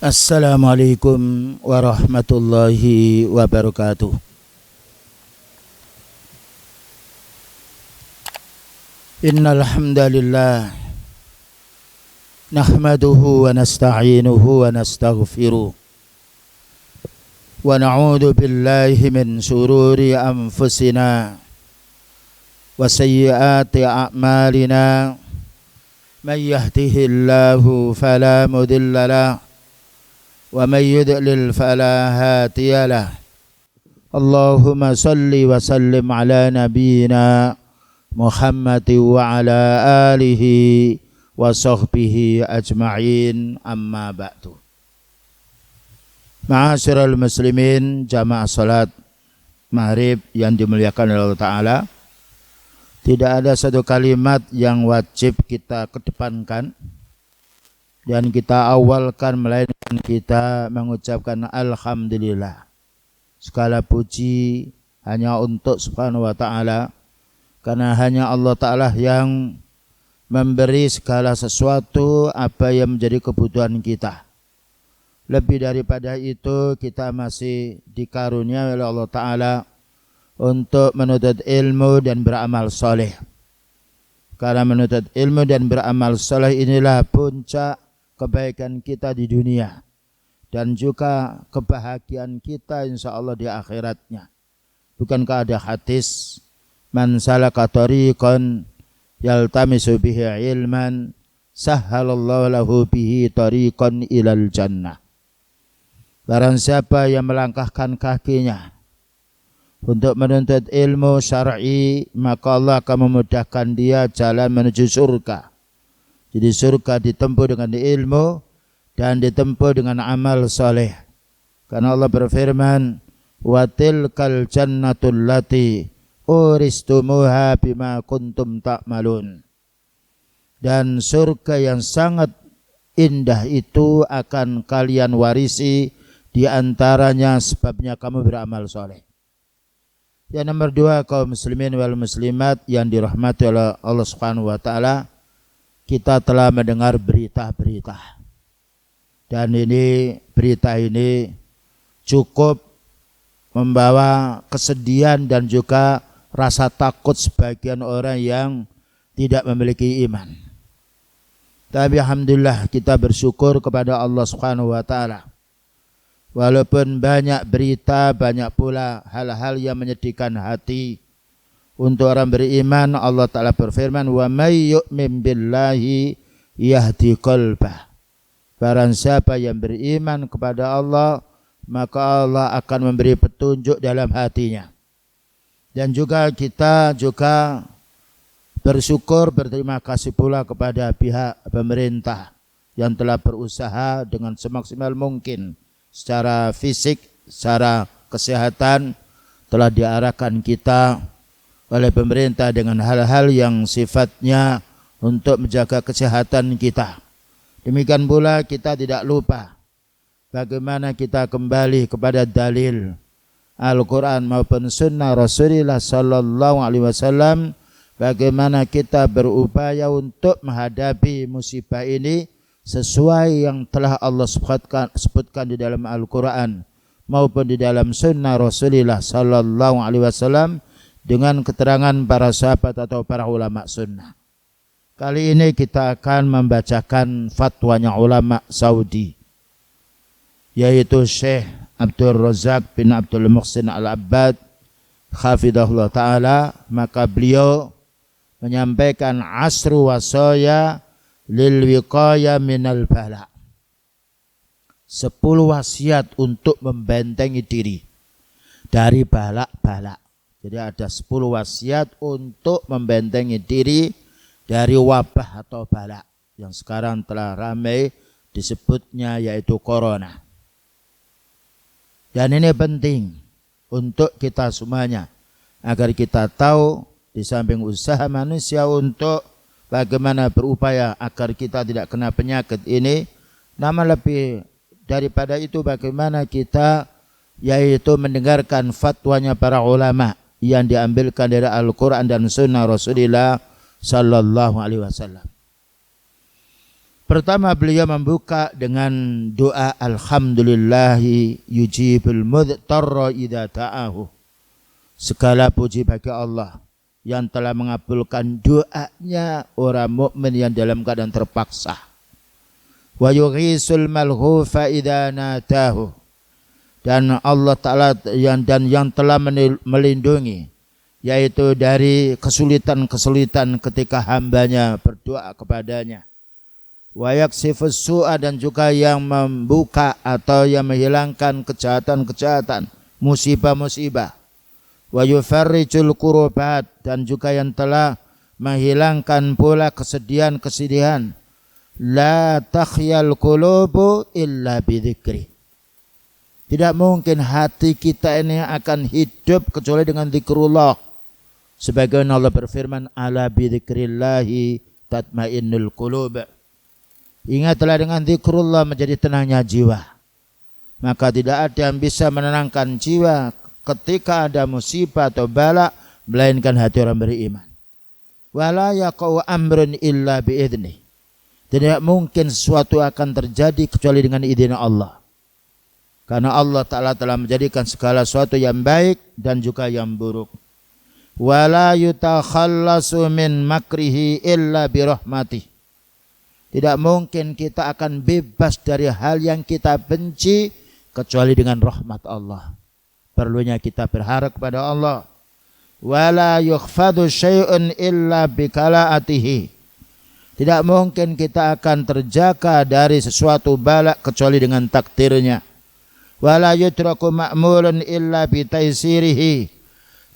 Assalamualaikum warahmatullahi wabarakatuh. Innal hamdalillah nahmaduhu wa nasta'inuhu wa nastaghfiruh wa na'udzu billahi min shururi anfusina wa sayyiati a'malina. Man yahdihillahu fala mudilla lahu wa may yudlil fala hadiya lahu. Allahumma salli wa sallim ala nabiyyina Muhammad wa ala alihi wa sahbihi ajma'in, amma ba'du. Ma'asyiral muslimin, jamaah salat maghrib yang dimuliakan oleh Allah Ta'ala, tidak ada satu kalimat yang wajib kita kedepankan dan kita awalkan melainkan kita mengucapkan alhamdulillah. Segala puji hanya untuk Subhanahu wa ta'ala, karena hanya Allah Ta'ala yang memberi segala sesuatu apa yang menjadi kebutuhan kita. Lebih daripada itu, kita masih dikaruniai oleh Allah Ta'ala untuk menuntut ilmu dan beramal soleh. Karena menuntut ilmu dan beramal soleh inilah puncak kebaikan kita di dunia dan juga kebahagiaan kita insya Allah di akhiratnya. Bukankah ada hadis, man salaka tariqan yaltamisu bihi ilman sahhalallahu lahu bihi tariqan ilal jannah. Barang siapa yang melangkahkan kakinya untuk menuntut ilmu syar'i, maka Allah akan memudahkan dia jalan menuju surga. Jadi surga ditempuh dengan ilmu dan ditempuh dengan amal soleh. Karena Allah berfirman, wa tilkal jannatul lati uristumuha bima kuntum ta'malun. Dan surga yang sangat indah itu akan kalian warisi, di antaranya sebabnya kamu beramal soleh. Yang nomor dua, kaum muslimin wal muslimat yang dirahmati oleh Allah Subhanahu wa ta'ala, kita telah mendengar berita-berita. Dan berita ini cukup membawa kesedihan dan juga rasa takut sebagian orang yang tidak memiliki iman. Tapi alhamdulillah kita bersyukur kepada Allah Subhanahu wa ta'ala. Walaupun banyak berita, banyak pula hal-hal yang menyedihkan hati. Untuk orang beriman, Allah Ta'ala berfirman, wa may yu'min billahi yahdi qalbah. Barang siapa yang beriman kepada Allah, maka Allah akan memberi petunjuk dalam hatinya. Dan juga kita bersyukur, berterima kasih pula kepada pihak pemerintah yang telah berusaha dengan semaksimal mungkin secara fisik, secara kesehatan, telah diarahkan kita oleh pemerintah dengan hal-hal yang sifatnya untuk menjaga kesehatan kita. Demikian pula kita tidak lupa bagaimana kita kembali kepada dalil Al-Quran maupun sunnah Rasulullah Sallallahu Alaihi Wasallam, bagaimana kita berupaya untuk menghadapi musibah ini sesuai yang telah Allah sebutkan di dalam Al-Quran maupun di dalam sunnah Rasulullah Sallallahu Alaihi Wasallam dengan keterangan para sahabat atau para ulama sunnah. Kali ini kita akan membacakan fatwanya ulama Saudi, yaitu Syekh Abdul Razak bin Abdul Muhsin Al-Abbad hafidhahullah ta'ala. Maka beliau menyampaikan asru wasaya lil wiqaya minal bala, 10 wasiat untuk membentengi diri dari balak-balak. Jadi ada 10 wasiat untuk membentengi diri dari wabah atau balak yang sekarang telah ramai disebutnya, yaitu corona. Dan ini penting untuk kita semuanya, agar kita tahu di samping usaha manusia untuk bagaimana berupaya agar kita tidak kena penyakit ini, namun lebih daripada itu bagaimana kita yaitu mendengarkan fatwanya para ulama yang diambilkan dari Al-Quran dan Sunnah Rasulullah Sallallahu Alaihi Wasallam. Pertama beliau membuka dengan doa alhamdulillahi yujibul mudtarra idza ta'ahu. Segala puji bagi Allah yang telah mengabulkan doanya orang mukmin yang dalam keadaan terpaksa. Wa yughisul malhufa idza natahu. Dan Allah Ta'ala yang telah melindungi, yaitu dari kesulitan-kesulitan ketika hambanya berdoa kepadanya. Wa yaksifus su'a, dan juga yang membuka atau yang menghilangkan kejahatan-kejahatan, musibah-musibah. Wa yufarrijul kurubat, dan juga yang telah menghilangkan pula kesedihan-kesedihan. La takhyal qulubu illa bidzikri. Tidak mungkin hati kita ini akan hidup kecuali dengan zikrullah. Sebagaimana Allah berfirman, ala bidzikrillahi tatmainnul qulub. Ingatlah dengan zikrullah menjadi tenangnya jiwa. Maka tidak ada yang bisa menenangkan jiwa ketika ada musibah atau bala melainkan hati orang beriman. Wala yaqau amrun illa biidnih. Tidak mungkin sesuatu akan terjadi kecuali dengan izin Allah. Karena Allah Ta'ala telah menjadikan segala sesuatu yang baik dan juga yang buruk. Wala yutakhallasu min makrihi illa birahmatih. Tidak mungkin kita akan bebas dari hal yang kita benci kecuali dengan rahmat Allah. Perlunya kita berharap kepada Allah. Wala yukhfadu syai'un illa bikala'atihi. Tidak mungkin kita akan terjaga dari sesuatu balak kecuali dengan takdirnya. Wala yutraku ma'mulun illa bitaisirihi.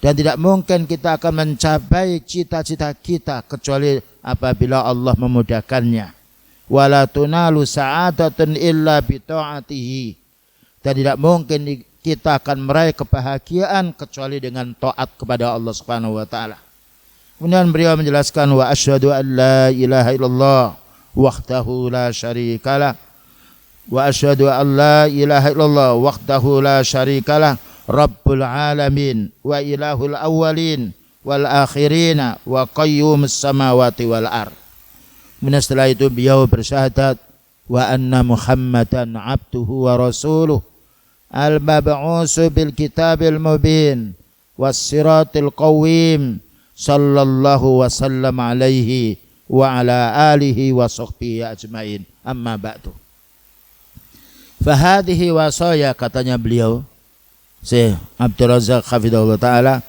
Dan tidak mungkin kita akan mencapai cita-cita kita kecuali apabila Allah memudahkannya. Wala tunalu sa'adatun illa bita'atihi. Dan tidak mungkin kita akan meraih kebahagiaan kecuali dengan taat kepada Allah Subhanahu wa taala. Kemudian beliau menjelaskan, wa asyhadu an la ilaha illallah wahdahu la syarikalah. Wa asyhadu an la ilaha illallah wahdahu la syarikalah rabbul alamin wa ilahul awwalin wal akhirina wa qayyumus samawati wal ard. Setelah itu beliau bersyahadat wa anna Muhammadan abduhu wa rasuluh al-mab'usu bil kitabil mubin was siratil qawim sallallahu wasallam alaihi wa ala alihi wa sahbihi ajmain. Amma ba'du. Fahadihi wasaya, katanya beliau Syekh Abdul Razak hafizahullah ta'ala,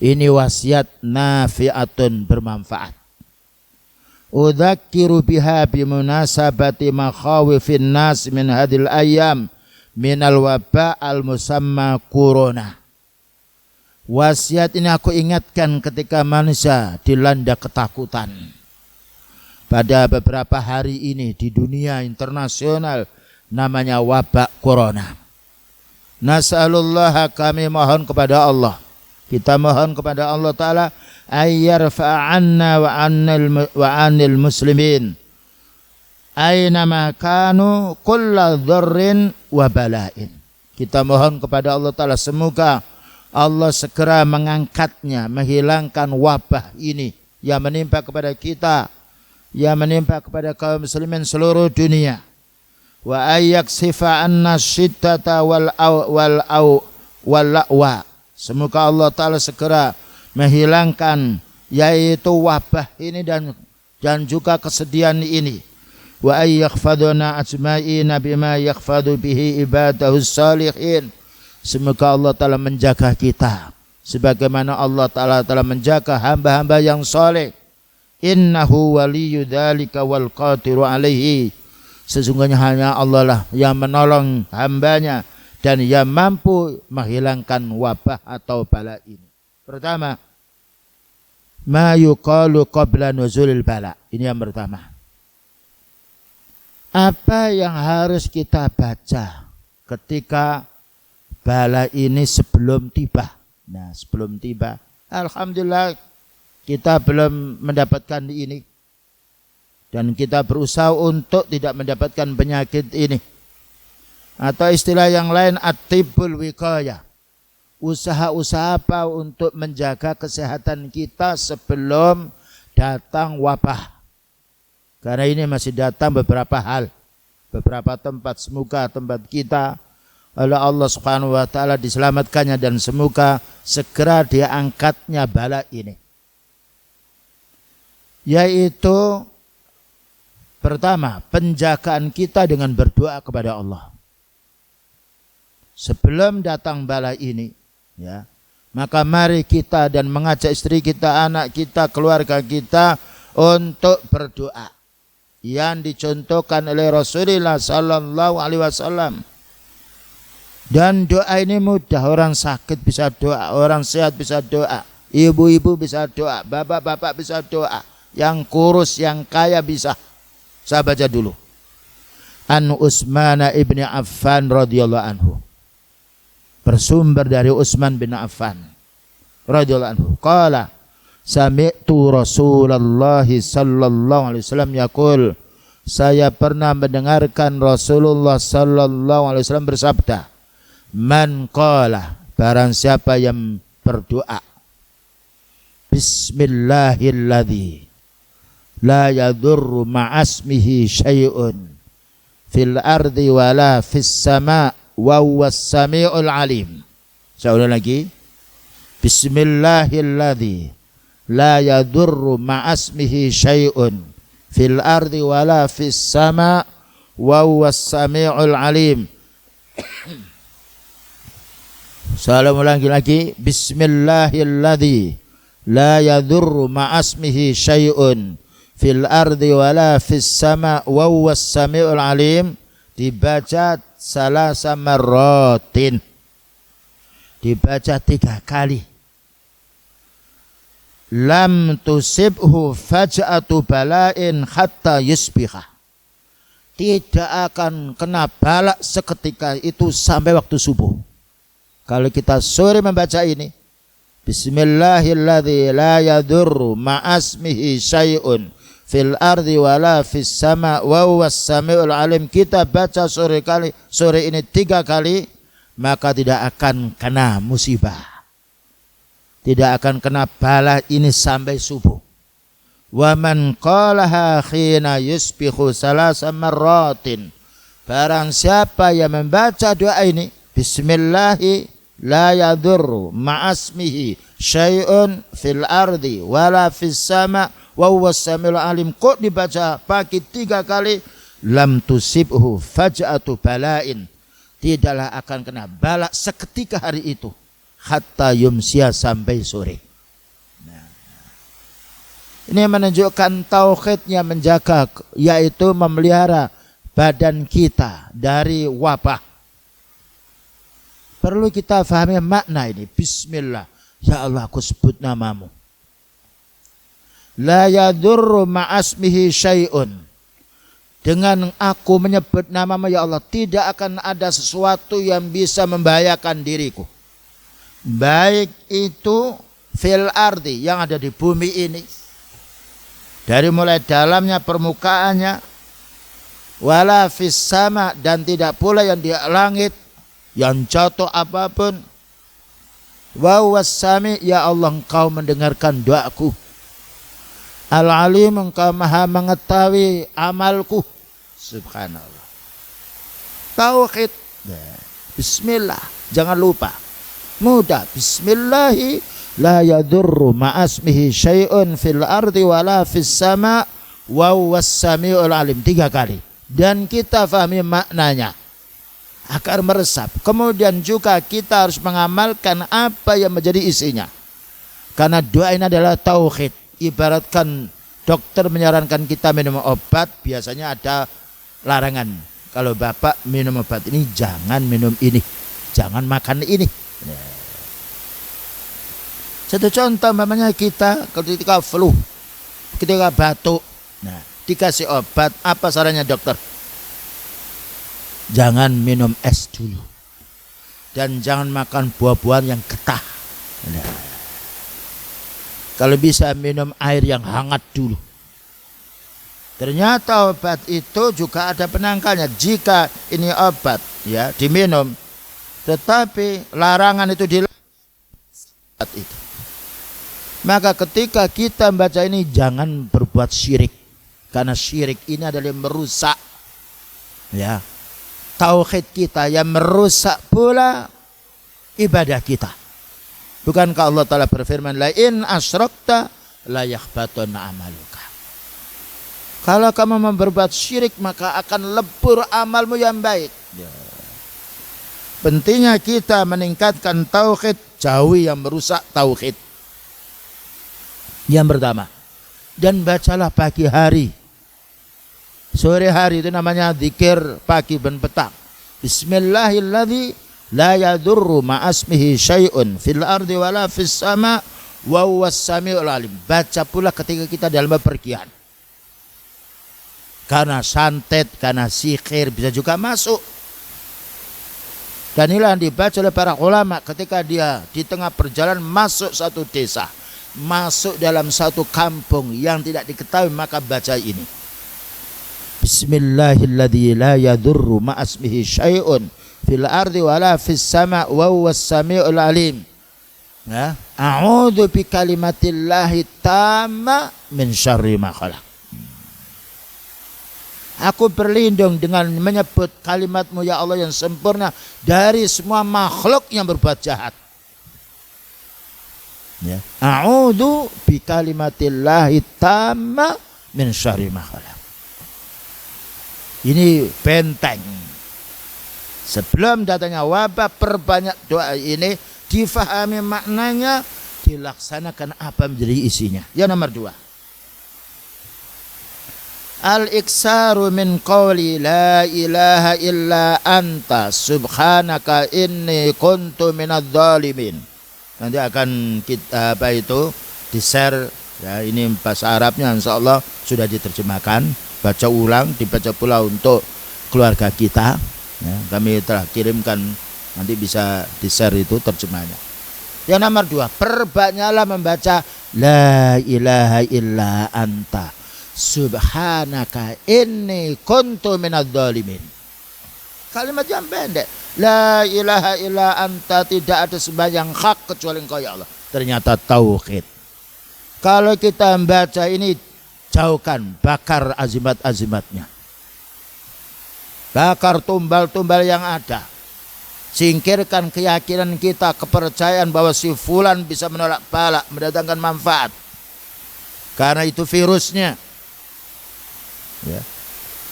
ini wasiat nafi'atun, bermanfaat. Udzakiru biha bimunasabati makhawifin nas min hadil ayyam minal waba al musamma corona. Wasiat ini aku ingatkan ketika manusia dilanda ketakutan. Pada beberapa hari ini di dunia internasional namanya wabak corona. Nas'alullah, kami mohon kepada Allah, kita mohon kepada Allah Ta'ala ayyarfa'anna wa anil muslimin aynama kanu kulla dzarrin wa bala'in. Kita mohon kepada Allah Ta'ala semoga Allah segera mengangkatnya, menghilangkan wabah ini yang menimpa kepada kita, yang menimpa kepada kaum muslimin seluruh dunia. Wa ayyaksifa anna syiddata wal la'wa. Semoga Allah Ta'ala segera menghilangkan yaitu wabah ini dan juga kesedihan ini. Wa ayyakhfaduna ajma'ina bima yakhfadu bihi ibadahus salihin. Semoga Allah Ta'ala menjaga kita sebagaimana Allah Ta'ala telah menjaga hamba-hamba yang saleh. Innahu waliyyu dzalika wal qadiru alaihi. Sesungguhnya hanya Allah lah yang menolong hambanya dan yang mampu menghilangkan wabah atau bala ini. Pertama, ma yuqalu qabla nuzulil bala. Ini yang pertama. Apa yang harus kita baca ketika bala ini sebelum tiba? Nah, sebelum tiba, alhamdulillah kita belum mendapatkan ini. Dan kita berusaha untuk tidak mendapatkan penyakit ini. Atau istilah yang lain, at-tibbul wiqayah. Usaha-usaha apa untuk menjaga kesehatan kita sebelum datang wabah. Karena ini masih datang beberapa hal, beberapa tempat. Semoga tempat kita oleh Allah Subhanahu wa taala diselamatkannya dan semoga segera diangkatnya bala ini. Yaitu pertama, penjagaan kita dengan berdoa kepada Allah. Sebelum datang bala ini, ya, maka mari kita dan mengajak istri kita, anak kita, keluarga kita untuk berdoa yang dicontohkan oleh Rasulullah sallallahu alaihi wasallam. Dan doa ini mudah, orang sakit bisa doa, orang sehat bisa doa, ibu-ibu bisa doa, bapak-bapak bisa doa, yang kurus, yang kaya bisa. Saya baca dulu. An Utsman ibn Affan radhiyallahu anhu. Bersumber dari Utsman bin Affan radhiyallahu anhu. Qala sami'tu Rasulullah sallallahu alaihi wasallam yaqul. Saya pernah mendengarkan Rasulullah sallallahu alaihi wasallam bersabda, man qala, barang siapa yang berdoa, bismillahilladzi la yadurru ma'asmihi syai'un fil ardi wala fis sama' wa huwas sami'ul alim. Saya ulang lagi. Bismillahilladzi la yadurru ma'asmihi syai'un fil ardi wala fis sama' wa huwas sami'ul alim. Saya ulang lagi. Bismillahilladzi la yadurru ma'asmihi syai'un fil ardi wala fis sama wa huwas samiul alim, dibaca salasa marratin, dibaca 3 kali. Lam tusibhu faj'atu bala'in hatta yusbiha, tidak akan kena balak seketika itu sampai waktu subuh. Kalau kita sore membaca ini, bismillahilladzi la yadurru ma'asmihi syai'un fil ardi wala fis sama wa huwas samiul alim, kita baca sore ini 3 kali, maka tidak akan kena musibah, tidak akan kena bala ini sampai subuh. Wa man qalaha khina yusbihu salasa marratin, barang siapa yang membaca doa ini, bismillahi la yadurru ma'asmihi syai'un fil ardi wala fis sama wa huwas samiul alim, kok dibaca pagi 3 kali, lam tusibhu faj'atu bala'in, tidaklah akan kena balak seketika hari itu, hatta yumsiya, sampai sore. Nah, ini menunjukkan tauhidnya menjaga, yaitu memelihara badan kita dari wabah. Perlu kita fahami makna ini. Bismillah, ya Allah aku sebut namamu. La yadurru ma'asmihi syai'un, dengan aku menyebut namamu ya Allah tidak akan ada sesuatu yang bisa membahayakan diriku, baik itu fil ardi, yang ada di bumi ini, dari mulai dalamnya permukaannya, wala fis sama, dan tidak pula yang di langit, yang jatuh apapun. Wa huwas sami, ya Allah engkau mendengarkan doaku. Al-alim, engkau maha mengetahui amalku. Subhanallah. Tauhid. Bismillah, jangan lupa. Mudah. Bismillahi la yadurru ma'asmihi syai'un fil ardi wala fis sama wa huwas samiul alim, 3 kali. Dan kita fahami maknanya agar meresap. Kemudian juga kita harus mengamalkan apa yang menjadi isinya. Karena doa ini adalah tauhid. Ibaratkan dokter menyarankan kita minum obat, biasanya ada larangan. Kalau bapak minum obat ini, jangan minum ini, jangan makan ini. Satu contoh, namanya kita ketika flu, ketika batuk, nah dikasih obat, apa sarannya dokter? Jangan minum es dulu, dan jangan makan buah-buahan yang getah. Nah, kalau bisa minum air yang hangat dulu. Ternyata obat itu juga ada penangkalnya. Jika ini obat ya diminum, tetapi larangan itu di obat itu, maka ketika kita membaca ini jangan berbuat syirik. Karena syirik ini adalah yang merusak, ya, tauhid kita, yang merusak pula ibadah kita. Bukankah Allah Ta'ala berfirman, la in asyrakta la yahbatunna amaluka. Kalau kamu berbuat syirik maka akan lebur amalmu yang baik. Ya. Pentingnya kita meningkatkan tauhid, jauhi yang merusak tauhid. Yang pertama, dan bacalah pagi hari. Sore hari itu namanya zikir pagi dan petang. Bismillahilladzi la yadurru ma'asmihi syai'un fil ardi wala fis sama wa huwas samiul alim. Baca pula ketika kita dalam bepergian. Karena santet, karena sihir bisa juga masuk. Dan inilah yang dibaca oleh para ulama ketika dia di tengah perjalanan masuk satu desa, masuk dalam satu kampung yang tidak diketahui, maka baca ini. Bismillahilladzi la yadurru ma'asmihi syai'un fil ardi wala fis sama wa huwas samiul alim. Ya, a'udzu bi kalimatillahi tamma min syarri ma khalaq. Aku berlindung dengan menyebut kalimat-Mu ya Allah yang sempurna dari semua makhluk yang berbuat jahat. Ya, a'udzu bi kalimatillahi tamma min syarri ma khalaq. Ini benteng. Sebelum datangnya wabah, perbanyak doa ini, difahami maknanya, dilaksanakan apa menjadi isinya. Yang nomor 2, al-iksaru min qawli la ilaha illa anta subhanaka inni kuntu minadz zalimin. Nanti akan kita di-share ya, ini bahasa Arabnya insyaallah sudah diterjemahkan. Baca ulang, dibaca pula untuk keluarga kita. Ya, kami telah kirimkan, nanti bisa di-share itu terjemahnya. Yang nomor 2, perbanyaklah membaca la ilaha illa anta subhanaka inni kuntu minadz zalimin. Kalimat yang pendek. La ilaha illa anta, tidak ada sembahyang hak kecuali Engkau ya Allah. Ternyata tauhid. Kalau kita membaca ini, jauhkan, bakar azimat-azimatnya. Bakar tumbal-tumbal yang ada. Singkirkan keyakinan kita, kepercayaan bahwa si fulan bisa menolak bala, mendatangkan manfaat. Karena itu virusnya. Ya.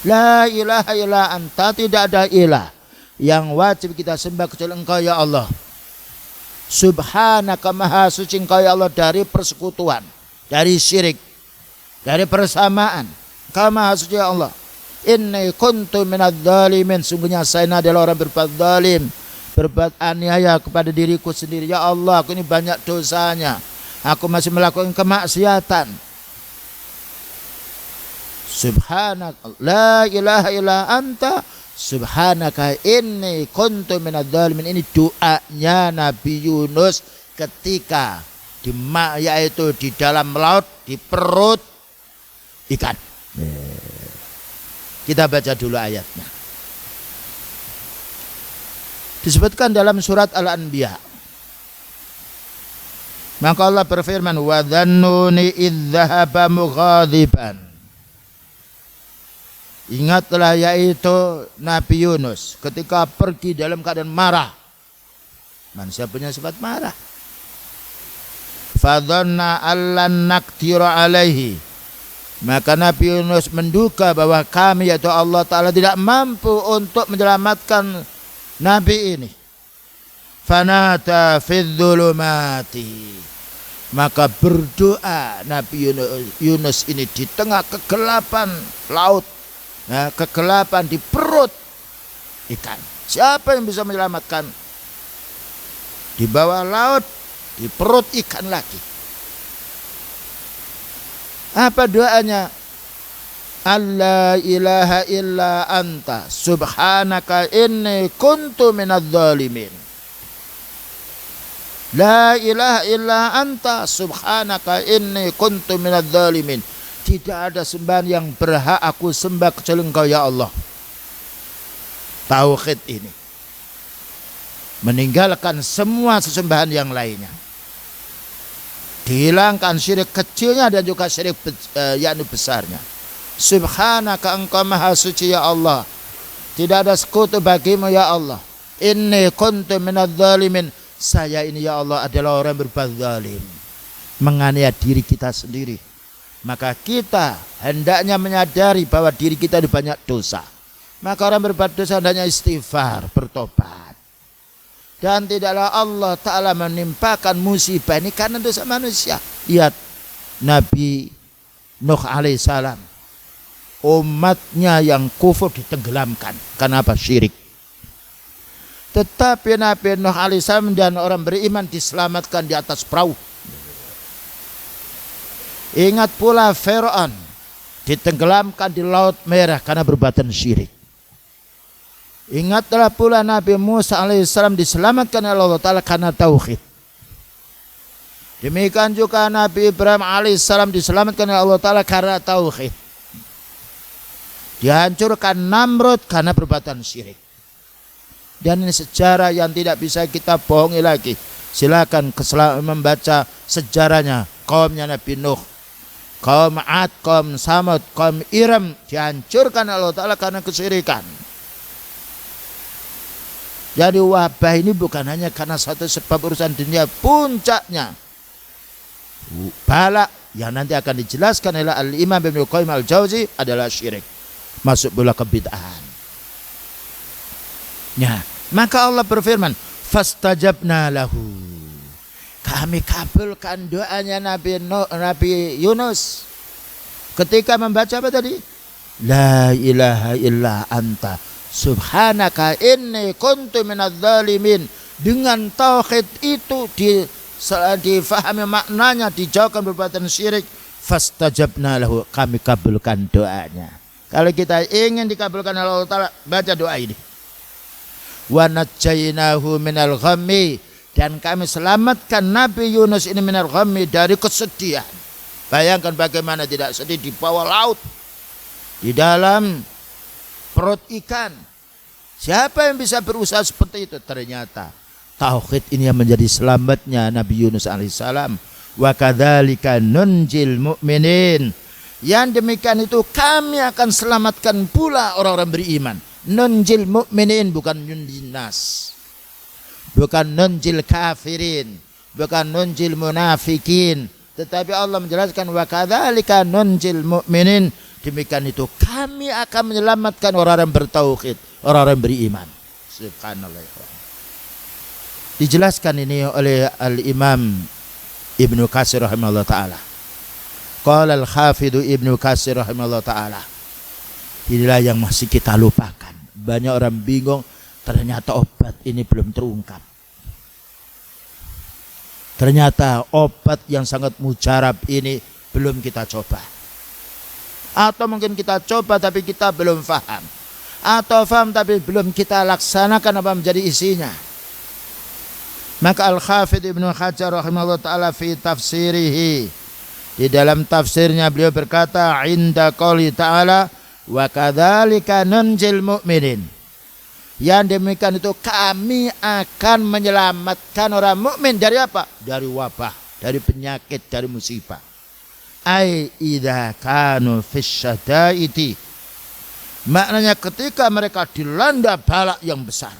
La ilaha illa anta, tidak ada ilah yang wajib kita sembah kecuali Engkau ya Allah. Subhanaka, maha suci Engkau ya Allah dari persekutuan, dari syirik, dari persamaan. Engkau maha suci ya Allah. Inni kuntu minadz zalimin, sungguhnya saya adalah orang berbuat zalim, berbuat aniaya kepada diriku sendiri. Ya Allah, aku ini banyak dosanya, aku masih melakukan kemaksiatan. Subhanaka la ilaha illa anta subhanaka inni kuntu minadz zalimin. Ini doanya Nabi Yunus ketika yaitu di dalam laut, di perut ikan. Kita baca dulu ayatnya. Disebutkan dalam surat Al-Anbiya. Maka Allah berfirman, wa dhannuni idz dhahaba mughadiban. Ingatlah yaitu Nabi Yunus ketika pergi dalam keadaan marah. Manusia punya sifat marah. Fadhanna allan naqdira alaihi. Maka Nabi Yunus menduga bahwa kami yaitu Allah Ta'ala tidak mampu untuk menyelamatkan Nabi ini. Fanata fidz dzulumati. Maka berdoa Nabi Yunus ini di tengah kegelapan laut. Nah, kegelapan di perut ikan. Siapa yang bisa menyelamatkan? Di bawah laut, di perut ikan lagi. Apa doanya? Allah ilaha illa anta subhanaka inni kuntu minadz zalimin. La ilaha illa anta subhanaka inni kuntu minadz zalimin. Tidak ada sembahan yang berhak aku sembah kecuali Engkau ya Allah. Tauhid ini meninggalkan semua sesembahan yang lainnya. Dihilangkan syirik kecilnya dan juga syirik yakni besarnya. Subhanaka, engkau maha suci ya Allah, tidak ada sekutu bagimu ya Allah. Inni kuntu minadz zalimin, saya ini ya Allah adalah orang berbuat zalim, menganiaya diri kita sendiri. Maka kita hendaknya menyadari bahwa diri kita ada banyak dosa. Maka orang berbuat dosa hendaknya istighfar, bertobat. Dan tidaklah Allah Ta'ala menimpakan musibah ini karena dosa manusia. Lihat Nabi Nuh alaihissalam, umatnya yang kufur ditenggelamkan. Karena apa? Syirik. Tetapi Nabi Nuh alaihissalam dan orang beriman diselamatkan di atas perahu. Ingat pula Fir'aun ditenggelamkan di Laut Merah karena perbuatan syirik. Ingatlah pula Nabi Musa alaihissalam diselamatkan oleh Allah Ta'ala karena tauhid. Demikian juga Nabi Ibrahim alaihissalam diselamatkan oleh Allah Ta'ala karena tauhid. Dihancurkan Namrud karena perbuatan syirik. Dan ini sejarah yang tidak bisa kita bohongi lagi. Silakan membaca sejarahnya kaumnya Nabi Nuh, kaum Ad, kaum Samud, kaum Iram dihancurkan oleh Allah Ta'ala karena kesyirikan. Jadi wabah ini bukan hanya karena satu sebab urusan dunia, puncaknya bala yang nanti akan dijelaskan oleh Al-Imam Ibnu Qayyim Al-Jauzi adalah syirik, masuk pula kebid'ahan. Ya, maka Allah berfirman, fastajabna lahu, kami kabulkan doanya Nabi Yunus ketika membaca apa tadi? La ilaha illa anta subhanaka inni kuntu minadz zalimin. Dengan tauhid itu difahami maknanya, dijauhkan perbuatan syirik. Fastajabna lahu, kami kabulkan doanya. Kalau kita ingin dikabulkan oleh Allah Ta'ala, baca doa ini. Wa najjaynahu minal ghammi, dan kami selamatkan Nabi Yunus ini minal ghammi, dari kesedihan. Bayangkan bagaimana tidak sedih di bawah laut, di dalam perut ikan. Siapa yang bisa berusaha seperti itu? Ternyata tauhid ini yang menjadi selamatnya Nabi Yunus alaihissalam. Wa kadzalika nunjil mu'minin, yang demikian itu kami akan selamatkan pula orang-orang beriman. Nunjil mu'minin, bukan nunjil nas, bukan nunjil kafirin, bukan nunjil munafikin, tetapi Allah menjelaskan wa kadzalika nunjil mu'minin. Demikian itu kami akan menyelamatkan orang-orang bertauhid, orang-orang beriman. Subhanallah. Dijelaskan ini oleh Al-Imam Ibnu Katsir rahimahullah ta'ala. Qala al-Hafidhu Ibnu Katsir rahimahullah ta'ala. Inilah yang masih kita lupakan. Banyak orang bingung, ternyata obat ini belum terungkap. Ternyata obat yang sangat mujarab ini belum kita coba. Atau mungkin kita coba tapi kita belum faham, atau faham tapi belum kita laksanakan apa menjadi isinya. Maka Al-Hafidh Ibnu Hajar rahimahullah ta'ala fi tafsirihi, di dalam tafsirnya beliau berkata, inda qouli ta'ala wa kadzalika nunjil mu'minin, yang demikian itu kami akan menyelamatkan orang mukmin dari apa? Dari wabah, dari penyakit, dari musibah. Ai idza kanu fisyadaiti, maknanya ketika mereka dilanda bala yang besar.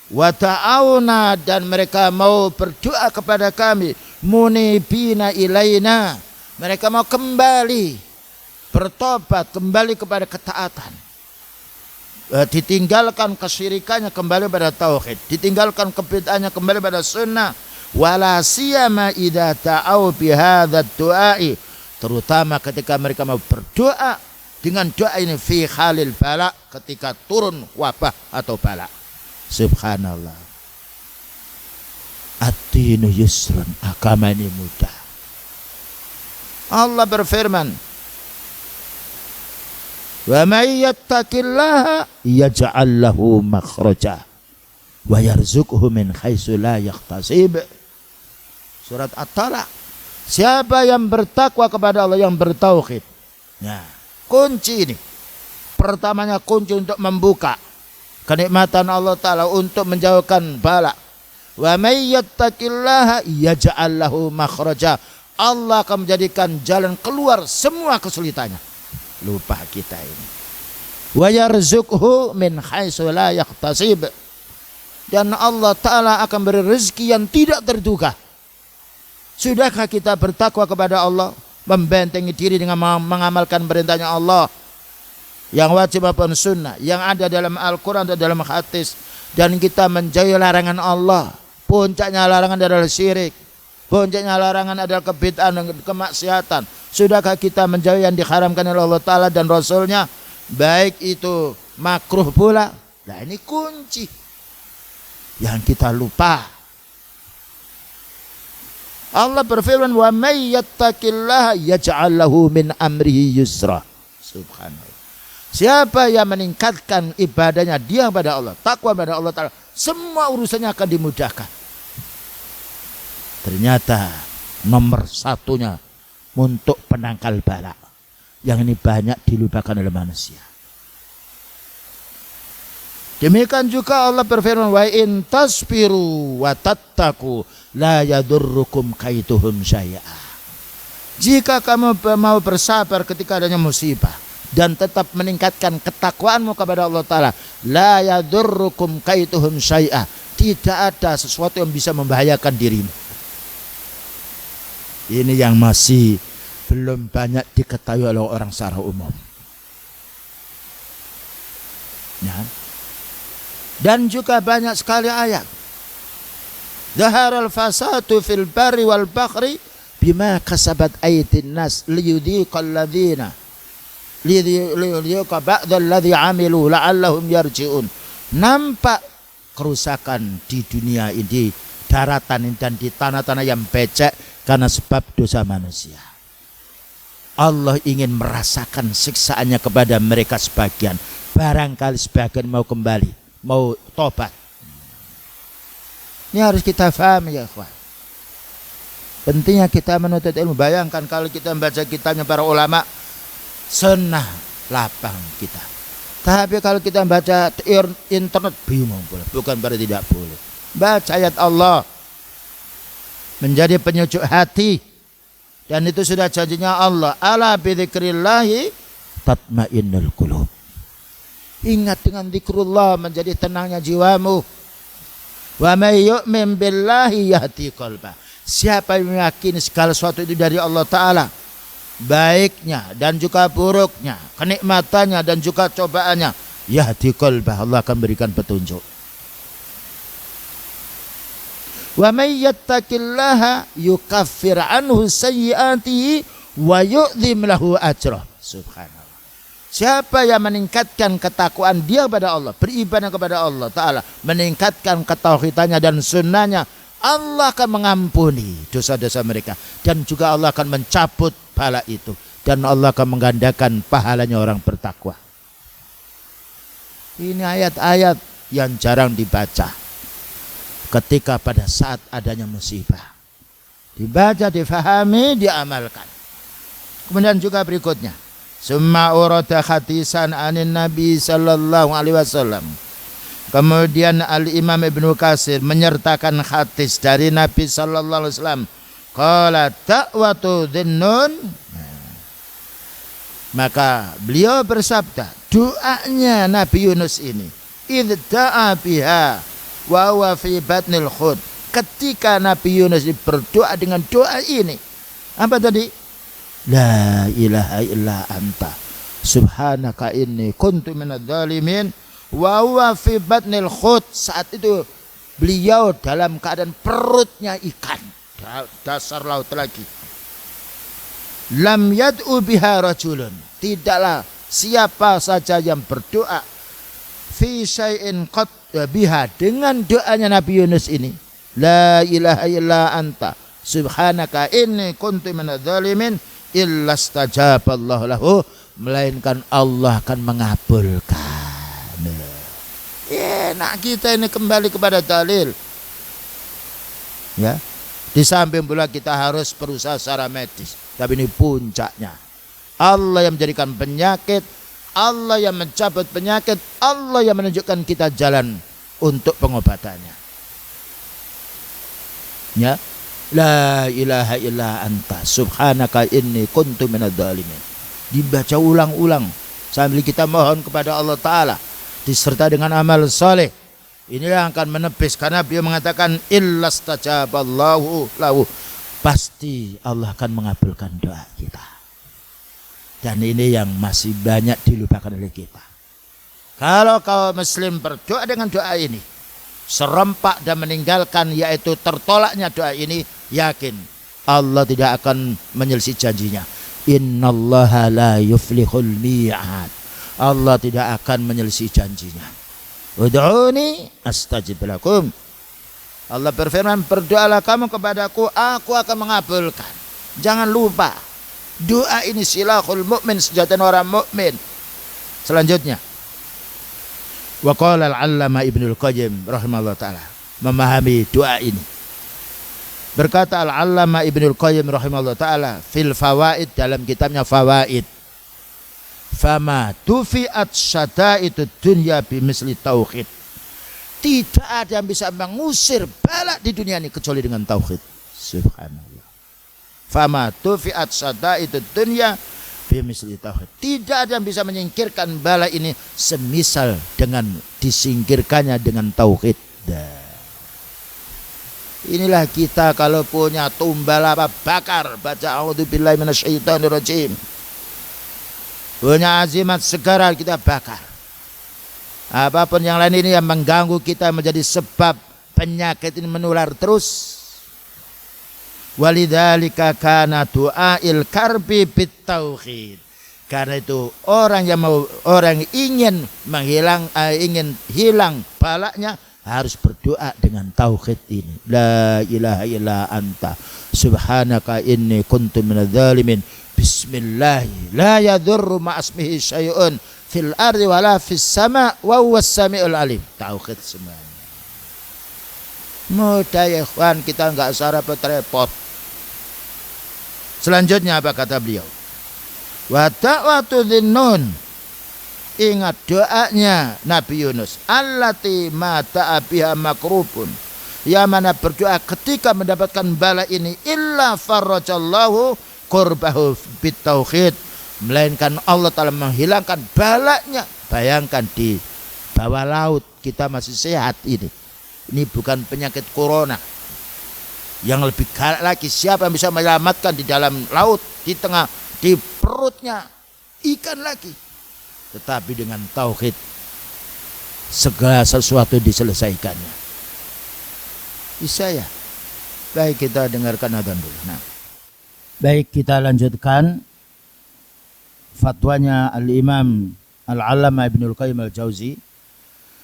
Wa ta'auna, dan mereka mau berdoa kepada kami, munibina ilaina, mereka mau kembali bertobat, kembali kepada ketaatan, ditinggalkan kesyirikannya, kembali pada tauhid, ditinggalkan kebid'ahnya, kembali pada sunnah. Wala siyama idza ta'au bihadzal du'ai, terutama ketika mereka mau berdoa dengan doa ini fi khalil bala, ketika turun wabah atau bala. Subhanallah. Ad-dinu yusrun, agama ini mudah. Allah berfirman, wa may yattaqillaha yaj'al lahu makhraja wa yarzuqhu min haitsu la yahtasib. Surat At-Talaq. Siapa yang bertakwa kepada Allah, yang bertauhid. Nah, kunci ini. Pertamanya kunci untuk membuka kenikmatan Allah Ta'ala, untuk menjauhkan bala. Wa may yattaqillaha yaj'al lahu makhraja. Allah akan menjadikan jalan keluar semua kesulitannya. lupa kita ini. Wa yarzuqhu min haitsu la yahtasib. Dan Allah Ta'ala akan beri rezeki yang tidak terduga. Sudahkah kita bertakwa kepada Allah, membentengi diri dengan mengamalkan perintahnya Allah yang wajib maupun sunnah, yang ada dalam Al-Quran atau dalam hadis, dan kita menjauhi larangan Allah. Puncaknya larangan adalah syirik, puncaknya larangan adalah kebid'ahan dan kemaksiatan. Sudahkah kita menjauhi yang diharamkan oleh Allah Ta'ala dan Rasulnya, baik itu makruh pula? Nah, ini kunci yang kita lupa. Allah berfirman, wa may yattaqillaha yaj'al lahu min amrihi yusra. Subhanallah. Siapa yang meningkatkan ibadahnya dia pada Allah, takwa pada Allah Ta'ala, semua urusannya akan dimudahkan. Ternyata nomor satunya untuk penangkal bala, yang ini banyak dilupakan oleh manusia. Demikian juga Allah berfirman, wa in tasbiru wa tattaqu la yadurrukum kaituhum syai'a. Jika kamu mau bersabar ketika adanya musibah dan tetap meningkatkan ketakwaanmu kepada Allah Ta'ala, la yadurrukum kaituhum syai'a, tidak ada sesuatu yang bisa membahayakan dirimu. Ini yang masih belum banyak diketahui oleh orang secara umum. Ya. Dan juga banyak sekali ayat. Zaharal fasadu fil barri wal bahri bima kasabat aydin nas liyudhiqal ladzina liyudhiqa ba'dal ladzi amilu la'allahum yarji'un. Nampak kerusakan di dunia ini, daratan ini dan di tanah-tanah yang becek karena sebab dosa manusia. Allah ingin merasakan siksaannya kepada mereka sebagian. Barangkali sebagian mau kembali, mau tobat. Ini harus kita paham ya ikhwan. Pentingnya kita menuntut ilmu. Bayangkan kalau kita membaca kitabnya para ulama, senah lapang kita. Tapi kalau kita membaca internet, bingung pula. Bukan berarti tidak boleh. Baca ayat Allah, menjadi penyucuk hati. Dan itu sudah janjinya Allah. Ala bidzikrillahi tatmainnul qulub. Ingat dengan zikrullah menjadi tenangnya jiwamu. Wa may yu'min billahi yahdi qalbah. Siapa yang meyakini segala sesuatu itu dari Allah Ta'ala, baiknya dan juga buruknya, kenikmatannya dan juga cobaannya, yahdi qalbah, Allah akan berikan petunjuk. Wa may yattaqillaha yukaffir anhu sayyi'atihi wa yu'dzim lahu ajrah. Subhanallah. Siapa yang meningkatkan ketakwaan dia kepada Allah, beribadah kepada Allah Ta'ala, meningkatkan ketauhidannya dan sunnahnya, Allah akan mengampuni dosa-dosa mereka. Dan juga Allah akan mencabut bala itu. Dan Allah akan menggandakan pahalanya orang bertakwa. Ini ayat-ayat yang jarang dibaca ketika pada saat adanya musibah. Dibaca, difahami, diamalkan. Kemudian juga berikutnya, summa urada hadisan anin Nabi sallallahu alaihi wasallam. Kemudian Al-Imam Ibnu Katsir menyertakan hadis dari Nabi sallallahu alaihi wasallam. Qala da'watu dhinnun. Maka beliau bersabda, doanya Nabi Yunus ini, idz da'a biha wa huwa fi batnil khud. Ketika Nabi Yunus berdoa dengan doa ini, apa tadi? La ilaha illa anta subhanaka inni kuntu minadz zalimin wa huwa fi batnil khut. Saat itu beliau dalam keadaan perutnya ikan, dasar laut lagi. Lam yad'u biha rajulun, tidaklah siapa saja yang berdoa fi syai'in qad biha, dengan doanya Nabi Yunus ini, la ilaha illa anta subhanaka inni kuntu minadz zalimin, illa stajaballahu lahu, melainkan Allah akan mengabulkan. Nah, kita ini kembali kepada dalil. Ya. Di samping pula kita harus berusaha secara medis. Tapi ini puncaknya. Allah yang menjadikan penyakit, Allah yang mencabut penyakit, Allah yang menunjukkan kita jalan untuk pengobatannya. Ya. La ilaha illa anta subhanaka inni kuntu minadz zalimin. dibaca ulang-ulang sambil kita mohon kepada Allah Ta'ala disertai dengan amal soleh. Inilah yang akan menepis, karena beliau mengatakan illastajaballahu lahu, pasti Allah akan mengabulkan doa kita. Dan ini yang masih banyak dilupakan oleh kita. Kalau kaum muslim berdoa dengan doa ini serempak dan meninggalkan, yaitu tertolaknya doa ini, yakin Allah tidak akan menyelisih janjinya. Innallaha la yuflihul mi'ad. Allah tidak akan menyelisih janjinya. Ud'uni astajib lakum. Allah berfirman, berdoalah kamu kepadaku, aku akan mengabulkan. Jangan lupa, doa ini silahul mukmin, senjata orang mukmin. Selanjutnya, wa qala al-'allamah Ibnul Qayyim rahimahullah taala memahami doa ini. Berkata al-'allamah Ibnul Qayyim rahimahullah taala fil fawaid, dalam kitabnya Fawaid, fama tufiat syadaitud dunya bimisli tauhid. Tidak ada yang bisa mengusir bala di dunia ini kecuali dengan tauhid. Subhanallah. Fama tufiat syadaitud dunya bimisli tauhid. Tidak ada yang bisa menyingkirkan bala ini semisal dengan disingkirkannya dengan tauhid. Inilah kita kalau punya tumbal apa, bakar, baca a'udzubillahi minasyaitonirrajim. Punya azimat segera, kita bakar. Apapun yang lain ini yang mengganggu kita, menjadi sebab penyakit ini menular terus. Walidzalika kana du'ail karbi bitauhid. Karena itu orang yang ingin ingin hilang balaknya harus berdoa dengan tauhid ini. La ilaha illa anta subhanaka inni kuntu minadz zalimin. Bismillah la yadurru ma'asmihi syai'un fil ardi wala fis sama wa huwas samiul alim. Tauhid semuanya. Mudah ya ikhwan, kita enggak usah repot-repot. Selanjutnya apa kata beliau? Wa da'watu dhinnun. Ingat doanya Nabi Yunus, allati ma ta'a biha makrubun, yang mana berdoa ketika mendapatkan bala ini, illa farajallahu qurbahu bitauhid, melainkan Allah Ta'ala menghilangkan balanya. Bayangkan di bawah laut kita masih sehat ini. Ini bukan penyakit corona. Yang lebih galak lagi, siapa yang bisa menyelamatkan di dalam laut, di tengah, di perutnya ikan lagi. Tetapi dengan tauhid segala sesuatu diselesaikannya. Bisa ya? Baik, kita dengarkan adzan dulu. Nah, baik, kita lanjutkan fatwanya al-Imam al-'Allamah Ibnul Qayyim al-Jauzi.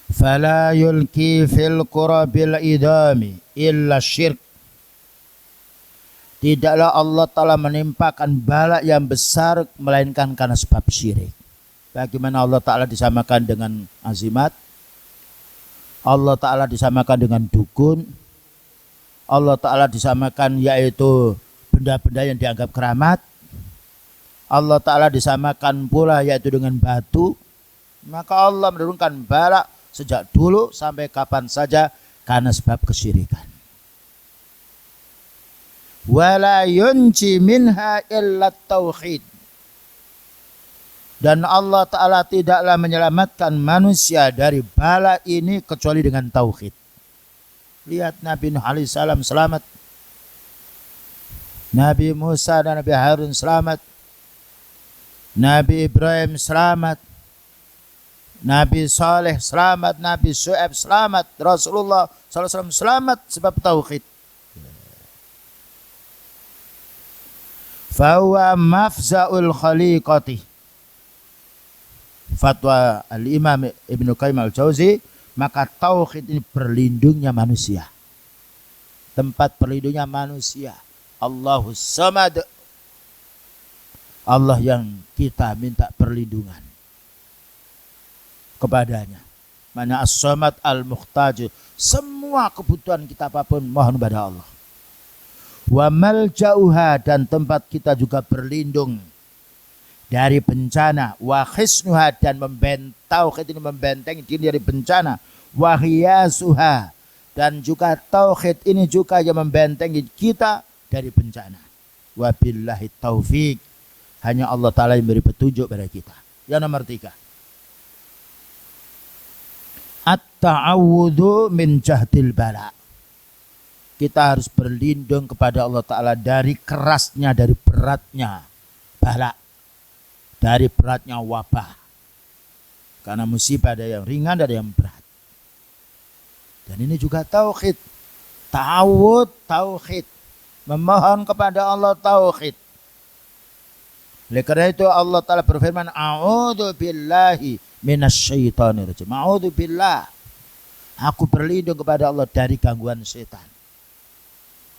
Fala yulki fil qurabil idami illa syirk. Tidaklah Allah Ta'ala menimpakan bala yang besar melainkan karena sebab syirik. Bagaimana Allah Ta'ala disamakan dengan azimat? Allah Ta'ala disamakan dengan dukun. Allah Ta'ala disamakan yaitu benda-benda yang dianggap keramat. Allah Ta'ala disamakan pula yaitu dengan batu. Maka Allah menurunkan bala sejak dulu sampai kapan saja karena sebab kesyirikan. Wala yunji minha illa tauhid. Dan Allah Ta'ala tidaklah menyelamatkan manusia dari bala ini kecuali dengan tauhid. Lihat Nabi Nuh alaihissalam selamat, Nabi Musa dan Nabi Harun selamat, Nabi Ibrahim selamat, Nabi Saleh selamat, Nabi Syu'aib selamat, Rasulullah SAW selamat sebab tauhid. Fahuwa mafza'ul khaliqati. Fatwa al-Imam Ibnu Qayyim al-Jauzi, maka tauhid ini berlindungnya manusia. Tempat berlindungnya manusia. Allahus Samad. Allah yang kita minta perlindungan kepadanya. Mana as-Samad al-Muhtaj. Semua kebutuhan kita apapun mohon kepada Allah. Wa malja'uha, dan tempat kita juga berlindung dari bencana. Wa khisnuha, dan tauhid ini membentengi diri dari bencana. Wa hiyasuha, dan juga tauhid ini juga yang membentengi kita dari bencana. Wa billahi taufiq. Hanya Allah Ta'ala yang beri petunjuk pada kita. Yang nomor 3. At-ta'awudhu min jahdil bala. Kita harus berlindung kepada Allah Ta'ala dari kerasnya, dari beratnya bala. Dari beratnya wabah. Karena musibah ada yang ringan, ada yang berat. Dan ini juga tauhid. Ta'awud, tauhid. Memohon kepada Allah tauhid. Oleh karena itu Allah Ta'ala berfirman, A'udhu billahi minasyaitonir rajim. A'udhu billah. Aku berlindung kepada Allah dari gangguan setan.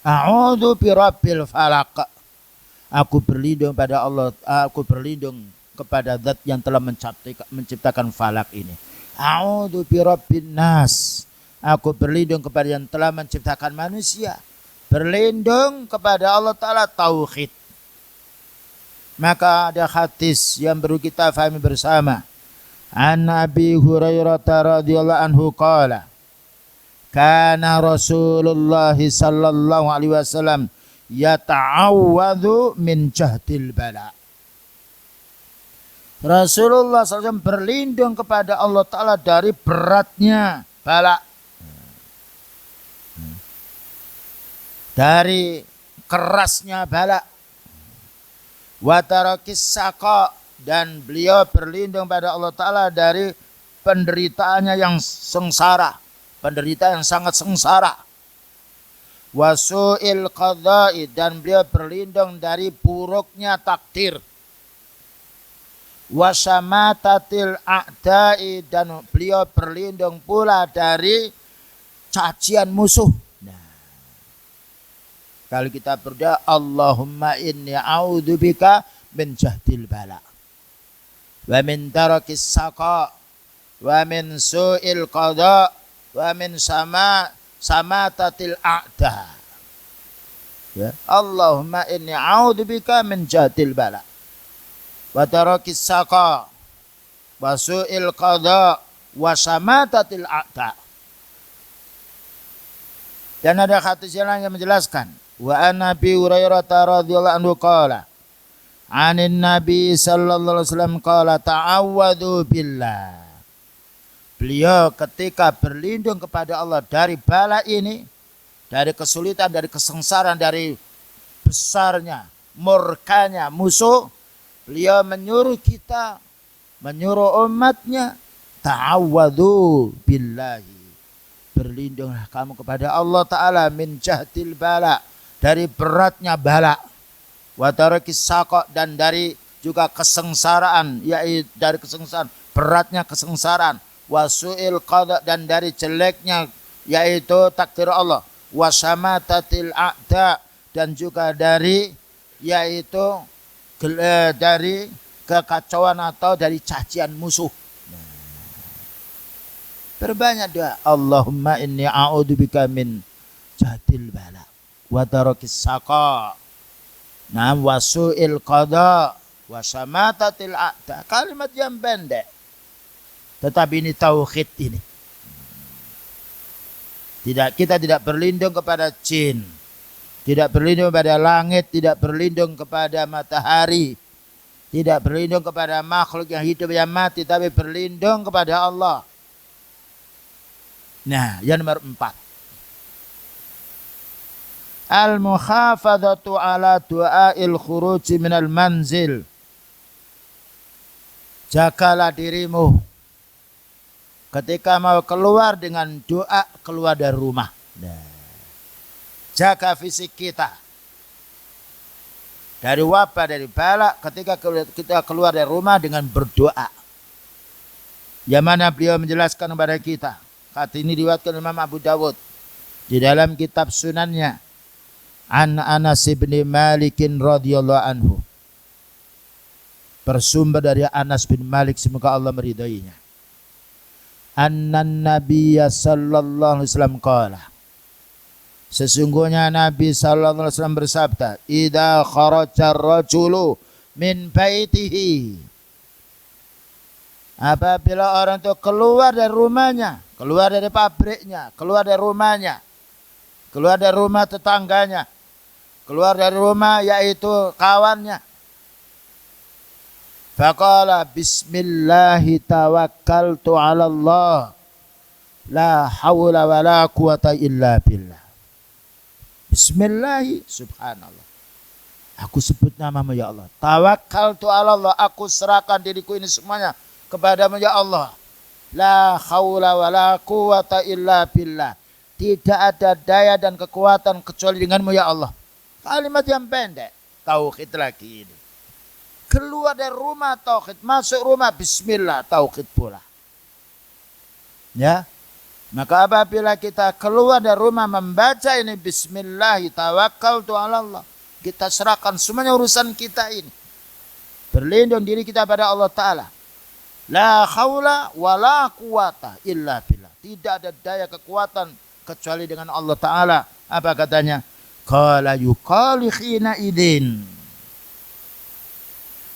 A'udhu birabbil falaq. Aku berlindung pada Allah. Aku berlindung kepada zat yang telah menciptakan falak ini. A'udhu birabbin nas. Aku berlindung kepada yang telah menciptakan manusia. Berlindung kepada Allah Ta'ala tauhid. Maka ada hadis yang perlu kita fahami bersama. An Abi Hurairah radhiyallahu anhu qala, kana Rasulullah sallallahu alaihi wasallam yata'awwadhu min jahdil bala. Rasulullah SAW berlindung kepada Allah Ta'ala dari beratnya bala. Dari kerasnya bala. Watarakis saqa, dan beliau berlindung pada Allah Ta'ala dari penderitaannya yang sengsara. Penderitaan yang sangat sengsara. Wasu'il qadha'i, dan beliau berlindung dari buruknya takdir. Wasamatatil a'da'i, dan beliau berlindung pula dari cacian musuh. Kalau kita berdoa, Allahumma inni a'udzubika min jahdil bala, wa min darakis saqa, wa min su'il qada, wa min samatatil a'da. Ya. Allahumma inni a'udzubika min jahdil bala, wa darakis saqa, wa su'il qada, wa samatatil a'da. Dan ada hadis yang lain yang menjelaskan. Wa an Abi Hurairah radhiyallahu anhu qala, anin Nabi sallallahu alaihi wasallam qala ta'awwadhu billah. Beliau ketika berlindung kepada Allah dari bala ini, dari kesulitan, dari kesengsaraan, dari besarnya murkanya musuh, beliau menyuruh kita, menyuruh umatnya, ta'awwadhu billahi. Berlindunglah kamu kepada Allah Ta'ala min jahdil bala, dari beratnya bala, wa tarakis saqa, dan dari juga kesengsaraan, yaitu dari kesengsaraan, beratnya kesengsaraan, wa su'il qada, dan dari jeleknya yaitu takdir Allah, wa samatatil a'da, dan juga dari yaitu dari kekacauan atau dari cacian musuh. Berbanyak doa, Allahumma inni a'udzubika min jahdil bala, wa darakis saqa, wa su'il qada, wa samatatil a'da. Kalimat yang pendek, tetapi ini tauhid ini. Kita tidak berlindung kepada jin, tidak berlindung kepada langit, tidak berlindung kepada matahari, tidak berlindung kepada makhluk yang hidup yang mati, tapi berlindung kepada Allah. Nah, yang nomor 4. Al-muhafadzatu ala du'ail khuruji minal manzil. Jagalah dirimu ketika mau keluar dengan doa keluar dari rumah. Nah, jaga fisik kita dari wabah, dari bala, ketika kita keluar dari rumah dengan berdoa. Yang mana beliau menjelaskan kepada kita. Kata ini diriwayatkan Imam Abu Dawud di dalam kitab sunannya. An Anas bin Malik radhiyallahu anhu. Bersumber dari Anas bin Malik, semoga Allah meridainya. Annan Nabiyya sallallahu alaihi wasallam qala. Sesungguhnya Nabi sallallahu alaihi wasallam bersabda, "Idza kharaja ar-rajulu min baitihi." Apabila orang itu keluar dari rumahnya, keluar dari pabriknya, keluar dari rumahnya, keluar dari rumah tetangganya, keluar dari rumah yaitu kawannya, Faqala bismillahi tawakkaltu 'ala Allah. La haula wa la quwata illa billah. Bismillahi, subhanallah. Aku sebut namamu ya Allah. Tawakkaltu 'ala Allah. Aku serahkan diriku ini semuanya kepadamu ya Allah. La haula wa la quwata illa billah. Tidak ada daya dan kekuatan kecuali denganmu ya Allah. Kalimat yang pendek. Tauhid lagi ini. Keluar dari rumah tauhid. Masuk rumah bismillah tauhid pula. Ya. Maka apabila kita keluar dari rumah membaca ini bismillah tawakkaltu 'ala Allah. Kita serahkan semuanya urusan kita ini. Berlindung diri kita pada Allah Ta'ala. La haula wa la quwata illa billah. Tidak ada daya kekuatan kecuali dengan Allah Ta'ala. Apa katanya? Qala yuqali khina idin.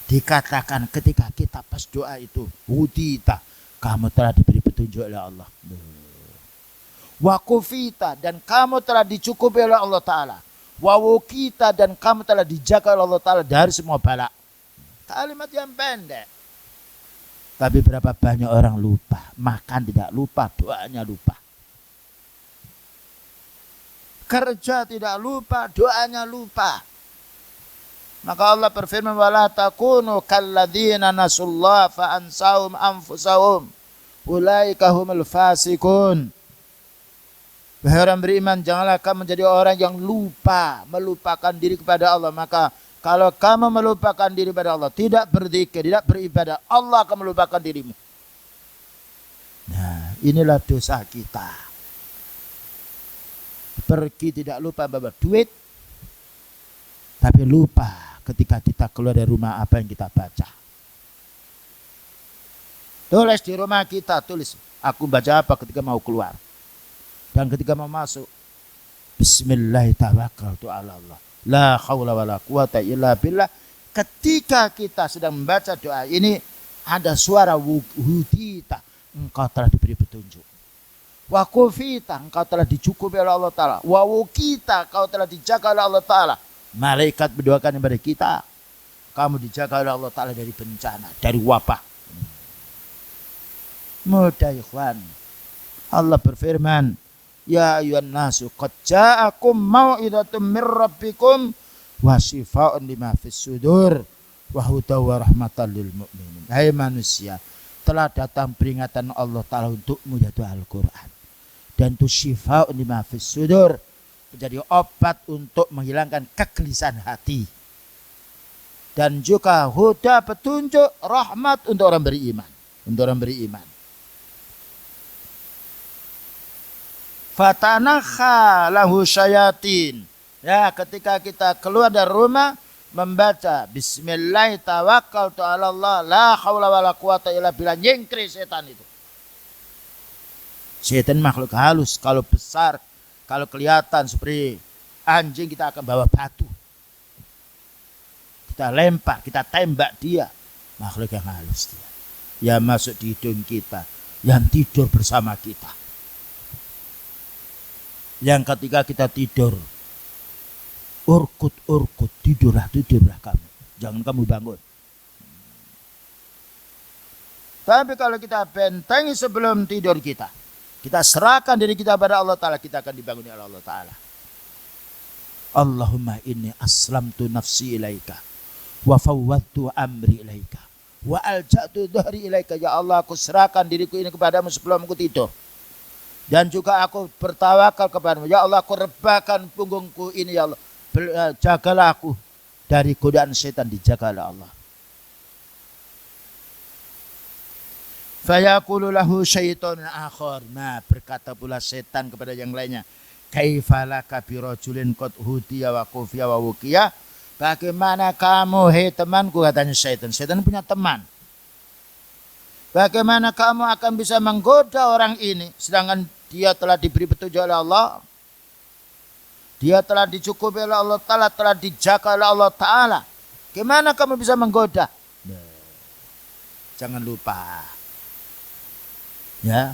Dikatakan ketika kita pas doa itu. Hudita. Kamu telah diberi petunjuk oleh Allah. Wa kufita. Dan kamu telah dicukupi oleh Allah Ta'ala. Wa wukita. Dan kamu telah dijaga oleh Allah Ta'ala dari semua bala. Kalimat yang pendek. Tapi berapa banyak orang lupa. Makan tidak lupa, doanya lupa. Kerja tidak lupa, doanya lupa. Maka Allah berfirman, wala takunu kalladzina nasullah fa ansahum anfusahum ulaika humul fasikun. Wahai orang beriman, janganlah kamu menjadi orang yang lupa, melupakan diri kepada Allah. Maka kalau kamu melupakan diri pada Allah, tidak berzikir, tidak beribadah, Allah akan melupakan dirimu. Nah, inilah dosa kita. Pergi tidak lupa bawa duit, tapi lupa ketika kita keluar dari rumah apa yang kita baca. Tulis di rumah kita, tulis, aku baca apa ketika mau keluar. Dan ketika mau masuk, bismillahirrahmanirrahim, 'ala Allah. La haula wa la quwata illa billah. Ketika kita sedang membaca doa ini, ada suara hudita, engkau telah diberi petunjuk. Wa kufita, engkau telah dicukupi oleh Allah Ta'ala. Wa wukita, engkau telah dijaga oleh Allah Ta'ala. Malaikat berdoakan kepada kita, kamu dijaga oleh Allah Ta'ala dari bencana, dari wabah. Mudah ikhwan. Allah berfirman, ya ayyuhan nasu qad ja'akum mau'izatum mir rabbikum wa shifaa'un lima fis sudur wa hudaw wa rahmatan lil mu'minin. Hai manusia, telah datang peringatan Allah Ta'ala untukmu yaitu Al-Quran. Dan itu shifaa'un lima fis sudur, menjadi obat untuk menghilangkan kegelisahan hati. Dan juga huda, petunjuk, rahmat untuk orang beriman. Untuk orang beriman. Fatanakha lahu syayatin. Ya, ketika kita keluar dari rumah membaca bismillah tawakkaltu 'ala Allah la haula wala quwata illa billah, nyengkri setan itu. Setan makhluk halus, kalau besar, kalau kelihatan seperti anjing kita akan bawa batu. Kita lempar, kita tembak dia. Makhluk yang halus dia. Yang masuk di hidung kita, yang tidur bersama kita. Yang ketika kita tidur, urkut, tidurlah kamu. Jangan kamu bangun. Tapi kalau kita bentengi sebelum tidur kita serahkan diri kita pada Allah Ta'ala, kita akan dibangun oleh Allah Ta'ala. Allahumma inni aslamtu nafsi ilaika, wa fawwadtu amri ilaika, wa alja'tu dhahri ilaika. Ya Allah, aku serahkan diriku ini kepadamu sebelum aku tidur. Dan juga aku bertawakal kepadamu. Ya Allah, aku rebahkan punggungku ini ya Allah. Jagalah aku dari godaan setan, dijaga oleh Allah. Fayaqulu lahu syaitonun akhar. Nah, berkata pula setan kepada yang lainnya. Kaifalaka birajulin qad hudiya wa kufiya wa wukiya. Bagaimana kamu, hei temanku, katanya setan. Setan punya teman. Bagaimana kamu akan bisa menggoda orang ini sedangkan dia telah diberi petunjuk oleh Allah, dia telah dicukupi oleh Allah Ta'ala, telah dijaga oleh Allah Ta'ala. Gimana kamu bisa menggoda? Jangan lupa, ya,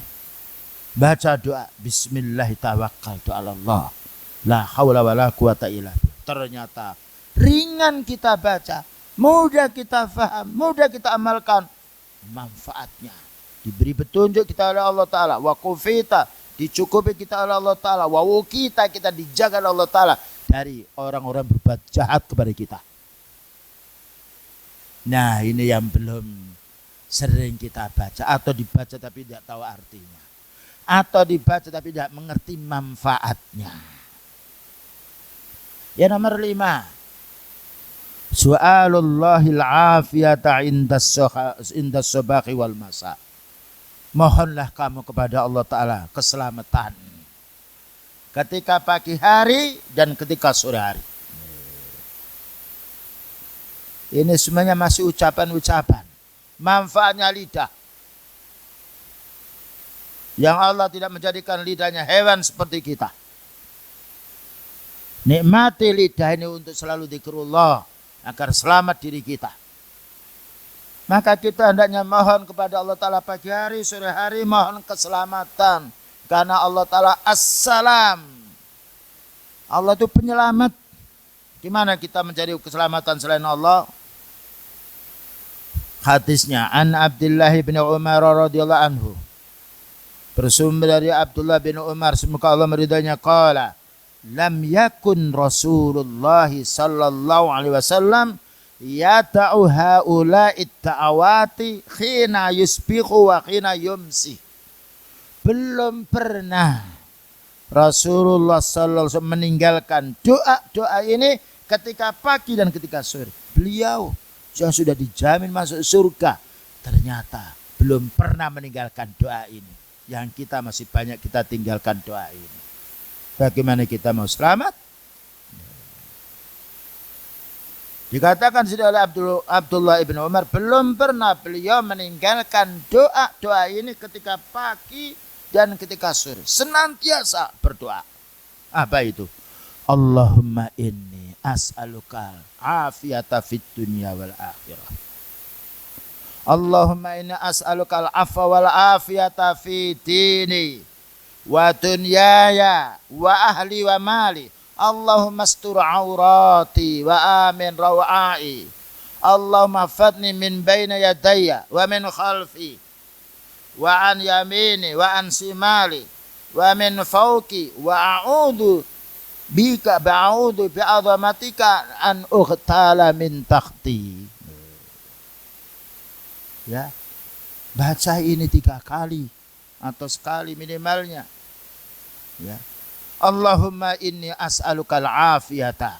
baca doa bismillahirrahmanirrahim, 'ala Allah la haula wala quwata illa billah. Ternyata ringan kita baca, mudah kita faham, mudah kita amalkan. Manfaatnya diberi petunjuk kita oleh Allah Ta'ala. Wa kufita, dicukupi kita oleh Allah Ta'ala. Wa wukita, kita dijaga oleh Allah Ta'ala dari orang-orang berbuat jahat kepada kita. Nah, ini yang belum sering kita baca, atau dibaca tapi tidak tahu artinya, atau dibaca tapi tidak mengerti manfaatnya. Yang nomor 5, su'alullahil afiyata indas sabaqi wal masa. Mohonlah kamu kepada Allah Ta'ala keselamatan ketika pagi hari dan ketika sore hari. Ini semuanya masih ucapan-ucapan. Manfaatnya lidah. Yang Allah tidak menjadikan lidahnya hewan seperti kita. Nikmati lidah ini untuk selalu zikrullah agar selamat diri kita. Maka kita hendaknya mohon kepada Allah Ta'ala pagi hari, sore hari, mohon keselamatan. Karena Allah Ta'ala as-salam. Allah itu penyelamat. Gimana kita mencari keselamatan selain Allah? Hadisnya an Abdullah bin Umar radhiyallahu anhu, bersumber dari Abdullah bin Umar, semoga Allah meridainya, qala lam yakun Rasulullah sallallahu alaihi wasallam yata'u haula'i ta'awati khina yusbihu wa khina yumsi. Belum pernah Rasulullah sallallahu alaihi wasallam meninggalkan doa-doa ini ketika pagi dan ketika sore. Beliau yang sudah dijamin masuk surga, ternyata belum pernah meninggalkan doa ini. Yang kita masih banyak kita tinggalkan doa ini. Bagaimana kita mau selamat? Dikatakan sudah oleh Abdullah ibn Umar, belum pernah beliau meninggalkan doa-doa ini ketika pagi dan ketika sore. Senantiasa berdoa. Apa itu? Allahumma inni as'alukal afiyata fid dunya wal akhirah. Allahumma inni as'alukal afwa wal afiyata fi dini wa dunyaya wa ahli wa mali. Allahumma astur aurati wa amin rawai. Allahumma fadni min baina yadayya wa min khalfi wa an yamini wa an simali wa min fawqi wa a'udhu bika ba'udhu bi'azamatika an uhtala min takhti. Ya, baca ini 3 kali atau sekali minimalnya. Ya, Allahumma inni as'alukal afiyata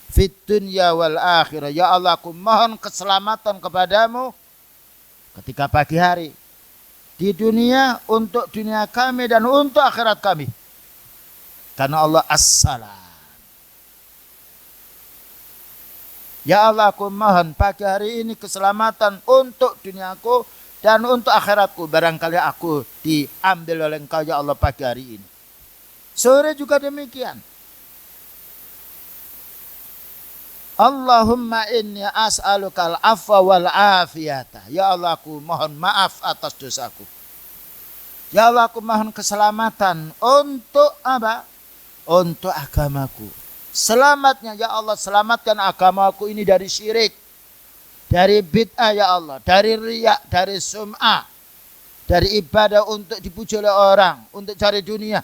fit dunya wal akhirah. Ya Allah, aku mohon keselamatan kepadamu ketika pagi hari, di dunia, untuk dunia kami dan untuk akhirat kami. Karena Allah as-salam. Ya Allah, aku mohon pagi hari ini keselamatan untuk duniaku dan untuk akhiratku. Barangkali aku diambil oleh Engkau ya Allah pagi hari ini. Sore juga demikian. Allahumma inni as'alukal afwa wal afiyata. Ya Allah, aku mohon maaf atas dosaku. Ya Allah, aku mohon keselamatan untuk apa? Untuk agamaku. Selamatnya ya Allah, selamatkan agamaku ini dari syirik, dari bid'ah ya Allah, dari riya, dari sum'ah, dari ibadah untuk dipuji oleh orang, untuk cari dunia.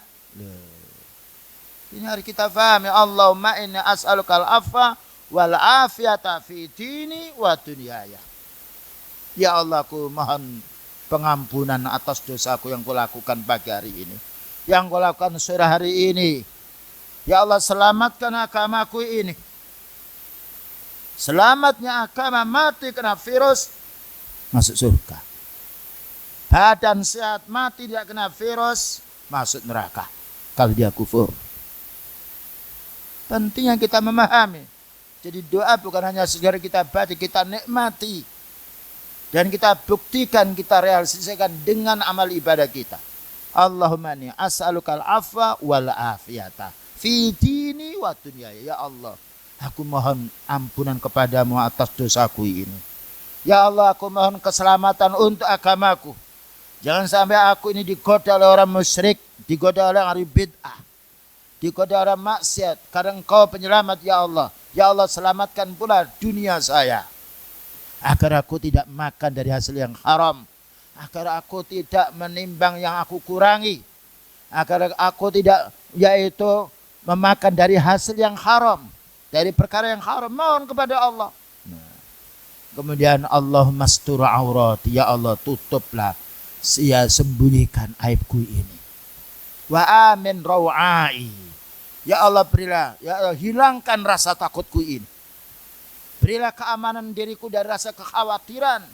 Ini harus kita pahami. Allahumma inni as'alukal afwa wal afiyata fi dini wa dunyaya. Ya Allah, aku mohon pengampunan atas dosaku yang kulakukan pagi hari ini, yang kulakukan sore hari ini. Ya Allah, selamatkan agamaku ini. Selamatnya agama, mati kena virus, masuk surga. Badan sehat, mati tidak kena virus, masuk neraka kalau dia kufur. Pentingnya kita memahami. Jadi doa bukan hanya sekedar kita baca, kita nikmati. Dan kita buktikan, kita realisasikan dengan amal ibadah kita. Allahumma inni as'alukal afwa wal afiyata fi dini wa dunyaya. Ya Allah, aku mohon ampunan kepadamu atas dosaku ini. Ya Allah, aku mohon keselamatan untuk agamaku. Jangan sampai aku ini digoda oleh orang musyrik, digoda oleh ahli bid'ah, digoda oleh maksiat. Karena Engkau penyelamat ya Allah. Ya Allah, selamatkan pula dunia saya. agar aku tidak makan dari hasil yang haram, agar aku tidak menimbang yang aku kurangi, agar aku tidak yaitu memakan dari hasil yang haram, dari perkara yang haram. Mohon kepada Allah. Kemudian Allahumma astur aurati, ya Allah tutuplah, ya sembunyikan aibku ini. Wa amin rawai, ya Allah berilah, ya Allah hilangkan rasa takutku ini. Berilah keamanan diriku dari rasa kekhawatiran.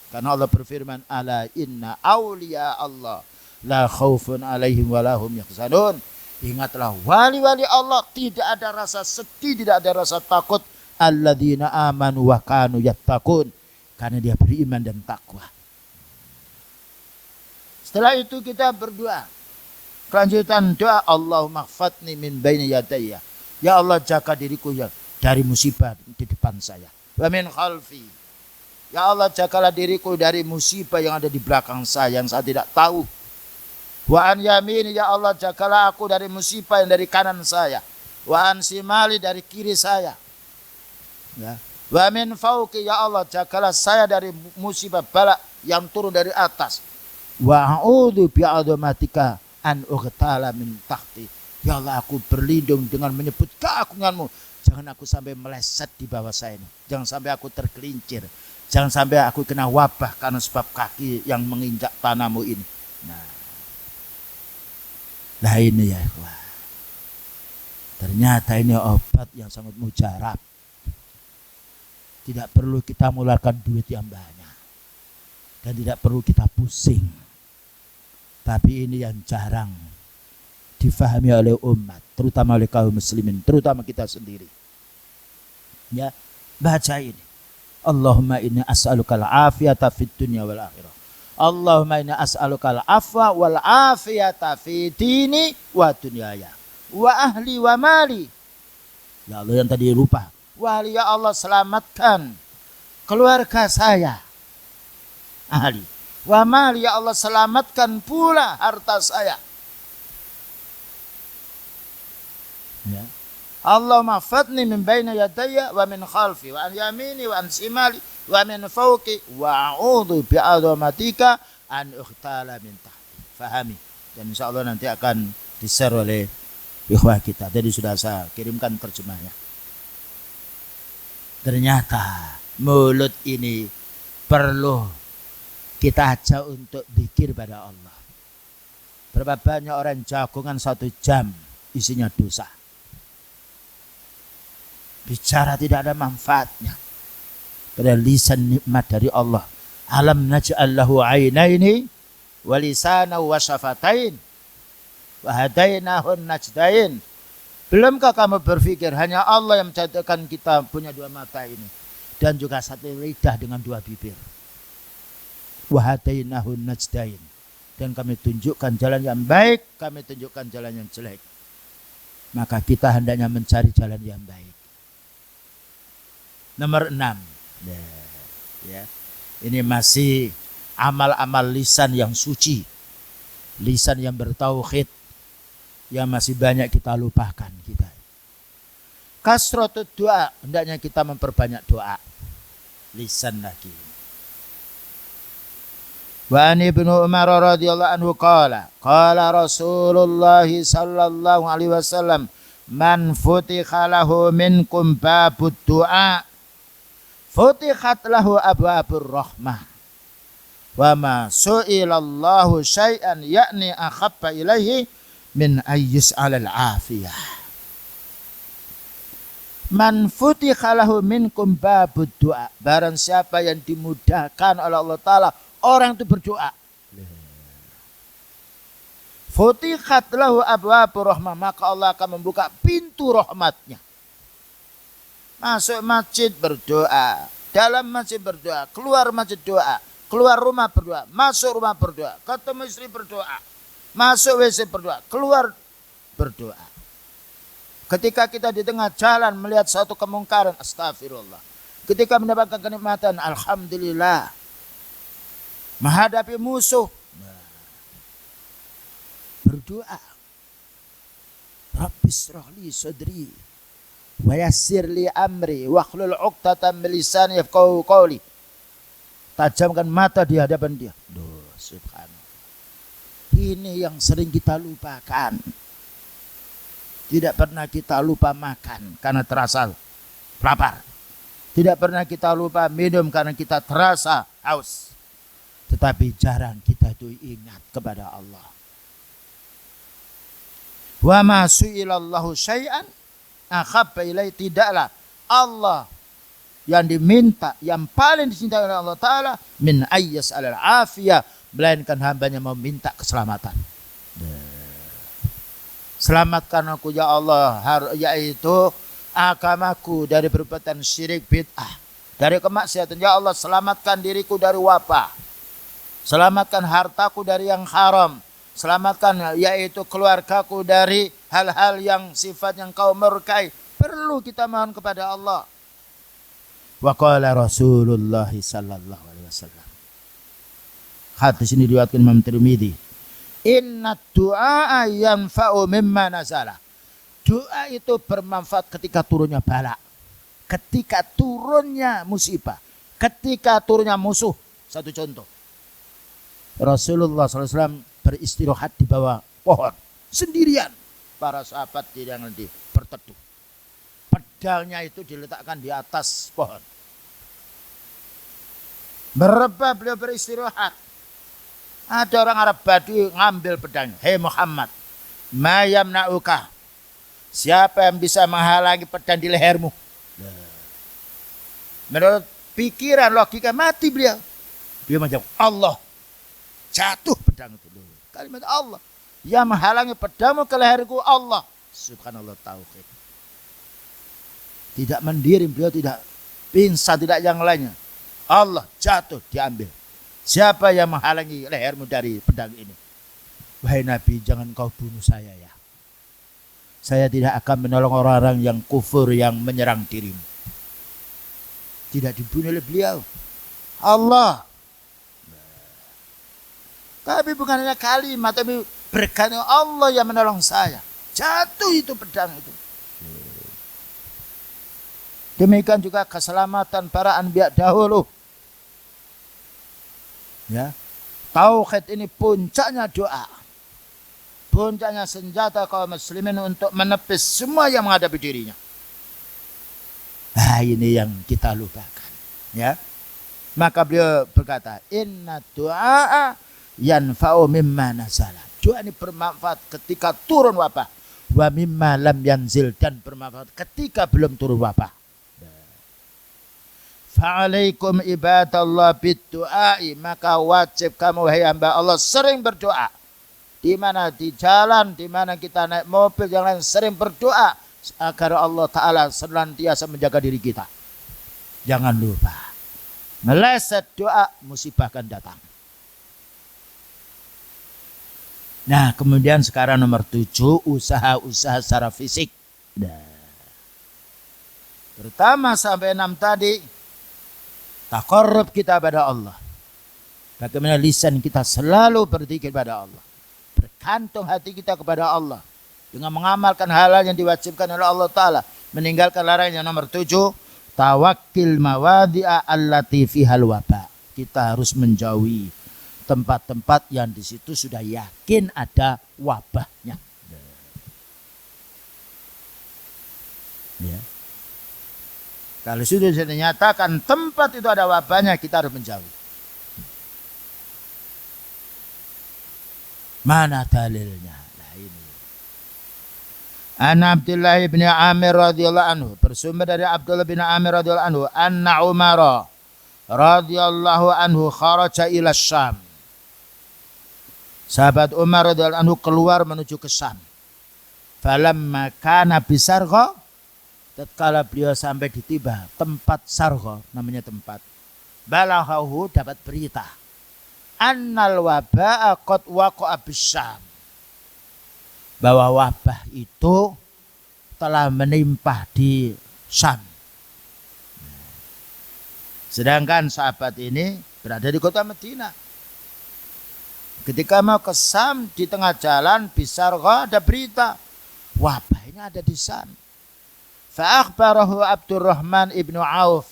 Karena Allah berfirman, ala inna awliya Allah la khaufun alaihim wa lahum yahzanun. Ingatlah, wali-wali Allah tidak ada rasa sedih, tidak ada rasa takut. Alladzina amanu wa kanu yattaqun, karena dia beriman dan takwa. Setelah itu kita berdoa. Kelanjutan doa, Allahumma khfatni min baini yadayya. Ya Allah jaga diriku ya dari musibah di depan saya. Wa min khalfi. Ya Allah jagalah diriku dari musibah yang ada di belakang saya yang saya tidak tahu. Wa an yamini, ya Allah jagalah aku dari musibah yang dari kanan saya. Wa an simali, dari kiri saya. Ya. Wa min fauqi, ya Allah jagalah saya dari musibah bala yang turun dari atas. Wa a'udzu bi'adzamatika an ughtala min tahti. Ya Allah aku berlindung dengan menyebut keagunganmu. Jangan aku sampai meleset di bawah saya ini. Jangan sampai aku tergelincir. Jangan sampai aku kena wabah karena sebab kaki yang menginjak tanahmu ini. Nah ini ya ikhwah. Ternyata ini obat yang sangat mujarab. Tidak perlu kita mengeluarkan duit yang banyak. Dan tidak perlu kita pusing. Tapi ini yang jarang difahami oleh umat. Terutama oleh kaum muslimin. Terutama kita sendiri. Ya, baca ini. Allahumma inni as'alukal afiyata fid dunya wal akhirah. Allahumma inni as'alukal afwa wal afiyata fi dini wa dunyaya. Wa ahli wa mali. Ya Allah yang tadi lupa. Wahai ya Allah selamatkan keluarga saya, ahli. Wa mali, ya Allah selamatkan pula harta saya. Ya. Allahumma fatni min baina yadayya wa min khalfi wa an yamini wa an simali wa min fawqi wa a'udzu bi'adzamatika an ukhtala min tahti. Fahami. Dan insyaallah nanti akan di-share oleh ikhwah kita. Jadi sudah saya kirimkan terjemahnya. Ternyata mulut ini perlu kita ajak untuk zikir pada Allah. Berapa banyak orang jagungan 1 jam isinya dosa. Bicara tidak ada manfaatnya. Pada lisan nikmat dari Allah. Alam naj'al lahu 'ainaini wa lisana wa syafatain wa hadainahu najdain. Belumkah kamu berpikir hanya Allah yang menjadikan kita punya 2 mata ini dan juga 1 lidah dengan 2 bibir. Wa hadainahu najdain. Dan kami tunjukkan jalan yang baik, kami tunjukkan jalan yang jelek. Maka kita hendaknya mencari jalan yang baik. Nomor 6. Ya. Ini masih amal-amal lisan yang suci. Lisan yang bertauhid. Yang masih banyak kita lupakan kita. Kasratut doa, hendaknya kita memperbanyak doa. Lisan lagi. Wa an Ibnu Umar radhiyallahu anhu qala Rasulullah sallallahu alaihi wasallam, man futikha lahu minkum babud du'a futikhat lahu abwabur rahmah wa ma su'ilallahu syai'an yakni akhabba ilaihi min ayyis alal afiyah. Man futikha lahu minkum babud du'a, barang siapa yang dimudahkan oleh Allah Ta'ala orang itu berdoa, futikhat lahu abwabur rahmah, maka Allah akan membuka pintu rahmatnya. Masuk masjid berdoa, dalam masjid berdoa, keluar masjid doa, keluar rumah berdoa, masuk rumah berdoa, ketemu istri berdoa, masuk WC berdoa, keluar berdoa. Ketika kita di tengah jalan melihat suatu kemungkaran, astagfirullah. Ketika mendapatkan kenikmatan, alhamdulillah. Menghadapi musuh, berdoa. Rabbis shrahli sadri wa yassir li amri wa hlul 'uqdatam min lisani yafqahu qawli. tajamkan mata di hadapan dia. Duh, subhanallah. Ini yang sering kita lupakan. Tidak pernah kita lupa makan karena terasa lapar. Tidak pernah kita lupa minum karena kita terasa haus. Tetapi jarang kita itu ingat kepada Allah. Wa ma su'ilallahu syai'an akhabba ilaihi, tidaklah Allah yang diminta, yang paling dicintai oleh Allah Ta'ala, min ayyas alal afiyah, melainkan hambanya mau minta keselamatan. Selamatkan aku ya Allah, yaitu agamaku dari perbuatan syirik bid'ah, dari kemaksiatan. Ya Allah, selamatkan diriku dari wabah, selamatkan hartaku dari yang haram, selamatkan yaitu keluargaku dari hal-hal yang sifat yang kau murkai. Perlu kita mohon kepada Allah. Wa qala Rasulullah sallallahu alaihi wasallam. Hadis ini diriwayatkan Imam Tirmidzi. Inna du'a yanfa'u mimma nazala. Doa itu bermanfaat ketika turunnya bala, ketika turunnya musibah, ketika turunnya musuh. Satu contoh, Rasulullah SAW beristirahat di bawah pohon sendirian. Para sahabat tidak nanti berteduh. Pedangnya itu diletakkan di atas pohon. Berapa beliau beristirahat. Ada orang Arab Badui ngambil pedang. Hei Muhammad, ma yamna'uka, siapa yang bisa menghalangi pedang di lehermu? Menurut pikiran logika mati beliau. Dia menjawab Allah. Jatuh pedang itu. Kalimat Allah. Yang menghalangi pedangmu ke leherku Allah. Subhanallah, tauhid. Tidak mendirim, beliau tidak pingsan, tidak yang lainnya. Allah, jatuh, diambil. Siapa yang menghalangi lehermu dari pedang ini? Wahai Nabi, jangan kau bunuh saya ya. Saya tidak akan menolong orang-orang yang kufur yang menyerang dirimu. Tidak dibunuh oleh beliau. Allah. Tapi bukan hanya kalimat, tapi berkata Allah yang menolong saya. Jatuh itu pedang itu. Demikian juga keselamatan para anbiya dahulu. Ya, tauhid ini puncaknya doa, puncaknya senjata kaum muslimin untuk menepis semua yang menghadapi dirinya. Nah, ini yang kita lupakan. Ya, maka beliau berkata, Inna du'a yanfa'u mimma nazala. Doa ini bermanfaat ketika turun wabah, wa mimma lam yanzil, dan bermanfaat ketika belum turun wabah. Fa'alaikum ibadallah biddu'ai, maka wajib kamu wahai hamba Allah sering berdoa. Di mana di jalan, di mana kita naik mobil, yang lain sering berdoa agar Allah Ta'ala senantiasa menjaga diri kita. Jangan lupa, meleset doa musibah akan datang. Nah, kemudian sekarang nomor 7, usaha-usaha secara fisik. Nah, pertama sampai 6 tadi, taqarrub kita pada Allah. Bagaimana lisan kita selalu berzikir pada Allah. Bergantung hati kita kepada Allah. Dengan mengamalkan hal-hal yang diwajibkan oleh Allah Ta'ala. Meninggalkan larangan yang nomor 7. Tawakkil mawadhi'a allati fihal waba. Kita harus menjauhi tempat-tempat yang di situ sudah yakin ada wabahnya. Ya. Kalau sudah dinyatakan tempat itu ada wabahnya, kita harus menjauh. Mana dalilnya? Nah ini. An Abdullah bin Amir radhiyallahu anhu, bersumber dari Abdullah bin Amir radhiyallahu anhu, anna Umar radhiyallahu anhu kharaja ila Syam. Sahabat Umar radhiyallahu anhu keluar menuju ke Syam. Falamma kana bisargha, tatkala beliau sampai di tiba tempat Sargha, namanya tempat, balaghahu, dapat berita, annal waba'a qad waqa'a bisyam, bahwa wabah itu telah menimpa di Syam. Sedangkan sahabat ini berada di kota Madinah. Ketika mau ke Syam, di tengah jalan Bisargha ada berita, wabah ini ada di Syam. Fa'akhbarahu Abdurrahman ibnu Auf.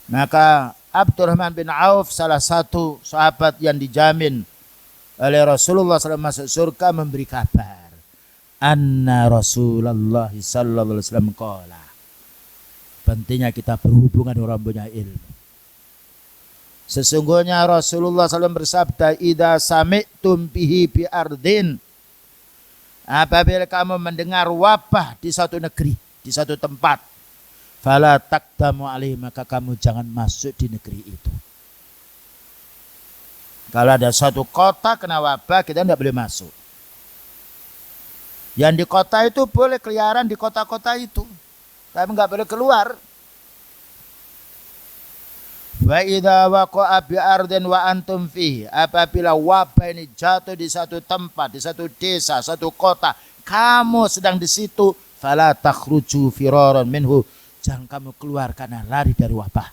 Maka Abdurrahman bin Auf, salah satu sahabat yang dijamin oleh Rasulullah SAW masuk surga, memberi kabar. Anna Rasulullah sallallahu alaihi wasallam qala. Pentingnya kita berhubungan dengan orang punya ilmu. Sesungguhnya Rasulullah SAW bersabda, idza sami'tum bihi bi ardin. Apabila kamu mendengar wabah di satu negeri, di satu tempat, fala taqdamu alaihi, maka kamu jangan masuk di negeri itu. Kalau ada suatu kota kena wabah, kita tidak boleh masuk. Yang di kota itu boleh keliaran di kota-kota itu, tapi nggak boleh keluar. Wa idza waqa'a bi ardin wa antum fihi, apabila wabah ini jatuh di satu tempat, di satu desa, satu kota, kamu sedang di situ, fala takhruju firaran minhu, jangan kamu keluar karena lari dari wabah.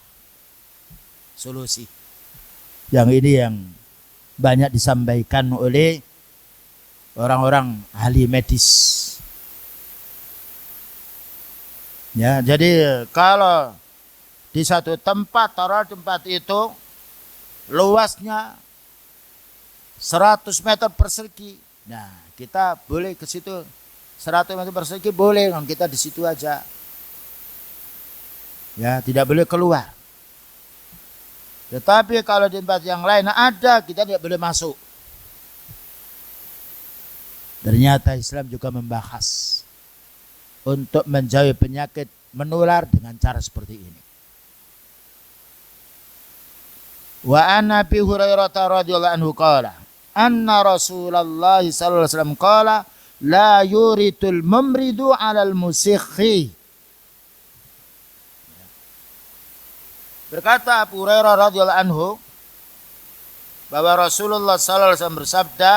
Solusi yang ini yang banyak disampaikan oleh orang-orang ahli medis. Ya, jadi kalau di satu tempat, taruh tempat itu luasnya 100 meter persegi. Nah, kita boleh ke situ 100 meter persegi boleh, kita di situ aja. Ya, tidak boleh keluar. Tetapi kalau di tempat yang lain ada, kita tidak boleh masuk. Ternyata Islam juga membahas untuk menjauhi penyakit menular dengan cara seperti ini. Wa an Abi Hurairah radhiyallahu anhu qala anna Rasulullah sallallahu alaihi wasallam qala la yuritul mumridu 'alal musikhi. Berkata Abu Hurairah radhiyallahu anhu bahwa Rasulullah sallallahu alaihi wasallam bersabda,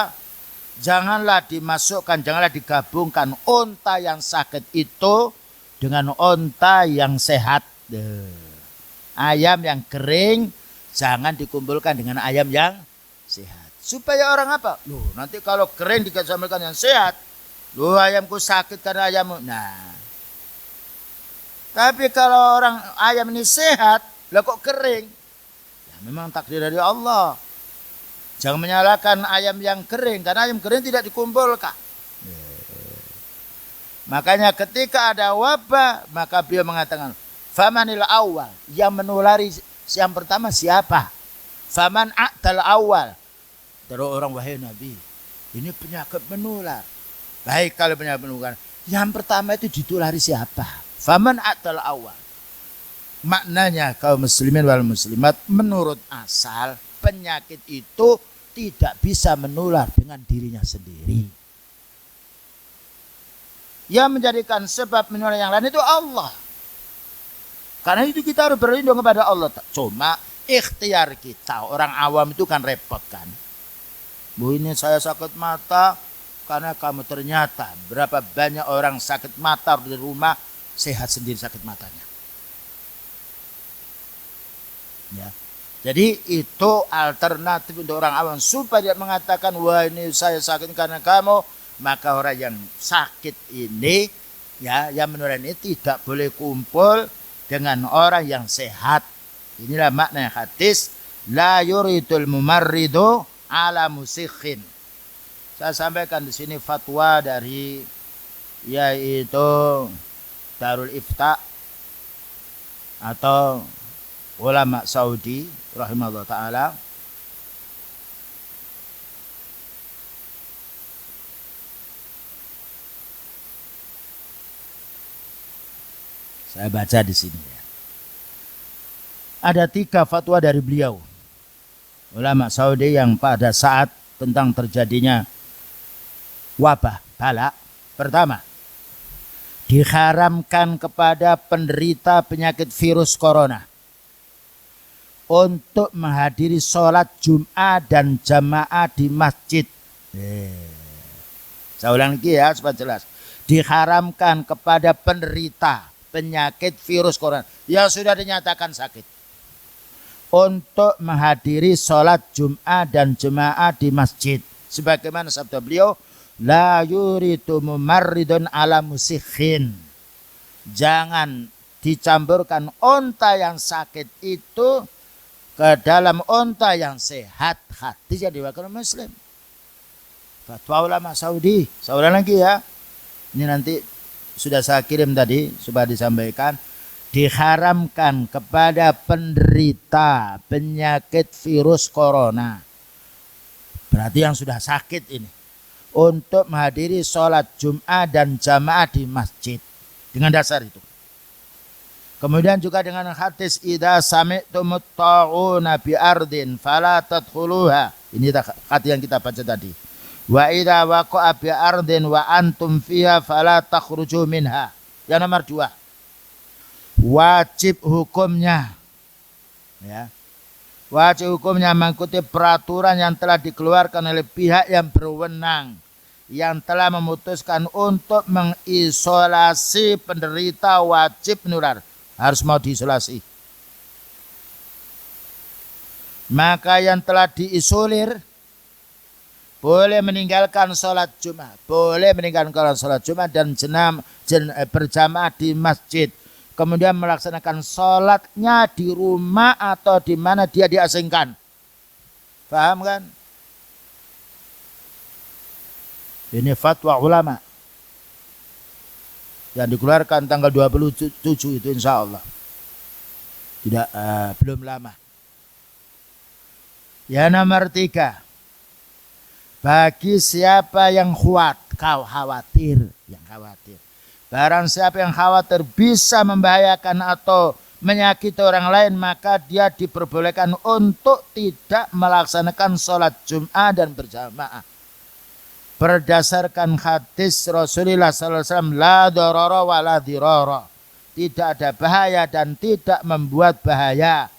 janganlah dimasukkan, janganlah digabungkan unta yang sakit itu dengan unta yang sehat. Ayam yang kering jangan dikumpulkan dengan ayam yang sehat. Supaya orang apa? Loh, nanti kalau kering dikasihkan yang sehat, loh ayamku sakit karena ayammu. Nah, tapi kalau orang ayam ini sehat, lah kok kering? Ya memang takdir dari Allah. Jangan menyalahkan ayam yang kering, karena ayam kering tidak dikumpulkan. Makanya ketika ada wabah, maka beliau mengatakan, famanil awal, yang menulari yang pertama siapa? Faman a'tal awal. Terus orang, wahai Nabi, ini penyakit menular. Baik kalau penyakit menular, yang pertama itu ditulari siapa? Faman a'tal awal. Maknanya kaum muslimin wal muslimat, menurut asal penyakit itu tidak bisa menular dengan dirinya sendiri. Yang menjadikan sebab menular yang lain itu Allah. Karena itu kita harus berlindung kepada Allah. Cuma ikhtiar kita, orang awam itu kan repot kan. Bu, ini saya sakit mata karena kamu, ternyata berapa banyak orang sakit mata di rumah sehat sendiri sakit matanya. Ya. Jadi itu alternatif untuk orang awam supaya dia mengatakan, wah ini saya sakit karena kamu, maka orang yang sakit ini, ya, yang menular ini tidak boleh kumpul dengan orang yang sehat. Inilah makna hadis, la yuridul mumarridu ala musikhin. Saya sampaikan di sini fatwa dari yaitu Darul Ifta atau ulama Saudi rahimahullah taala. Saya baca di sini ya. Ada 3 fatwa dari beliau, ulama Saudi, yang pada saat tentang terjadinya wabah bala. Pertama, diharamkan kepada penderita penyakit virus corona untuk menghadiri sholat Jum'ah dan jamaah di masjid. Saya ulang lagi ya supaya jelas. Diharamkan kepada penderita penyakit virus corona yang sudah dinyatakan sakit untuk menghadiri sholat Jum'ah dan jemaah di masjid. Sebagaimana sabda beliau, la yuridu mumarridun ala musikhin. Jangan dicampurkan unta yang sakit itu ke dalam unta yang sehat. Hadis yang diriwayatkan Muslim. Fatwa ulama Saudi. Saya ulang lagi ya. Ini nanti sudah saya kirim tadi, sudah disampaikan. Diharamkan kepada penderita penyakit virus corona, berarti yang sudah sakit ini, untuk menghadiri sholat Jum'ah dan jamaah di masjid. Dengan dasar itu. Kemudian juga dengan hadis idza sami'tumut ta'una bi ardin fala tadkhuluha. Ini hadis yang kita baca tadi. Wa idza waqa'a bi ardin wa antum fiha fala takhruju minha. Yang nomor 2. Wajib hukumnya, ya, wajib hukumnya mengikuti peraturan yang telah dikeluarkan oleh pihak yang berwenang, yang telah memutuskan untuk mengisolasi penderita wajib menular, harus mau diisolasi. Maka yang telah diisolir boleh meninggalkan sholat Jumat, boleh meninggalkan sholat Jumat dan berjamaah di masjid. Kemudian melaksanakan sholatnya di rumah atau di mana dia diasingkan. Paham kan? Ini fatwa ulama yang dikeluarkan tanggal 27 itu insya Allah. Tidak, belum lama. Ya nomor 3. Bagi siapa yang khawatir. Barang siapa yang khawatir bisa membahayakan atau menyakiti orang lain, maka dia diperbolehkan untuk tidak melaksanakan sholat Jum'ah dan berjamaah. Berdasarkan hadis Rasulullah SAW, la dororo wa la diroro. Tidak ada bahaya dan tidak membuat bahaya.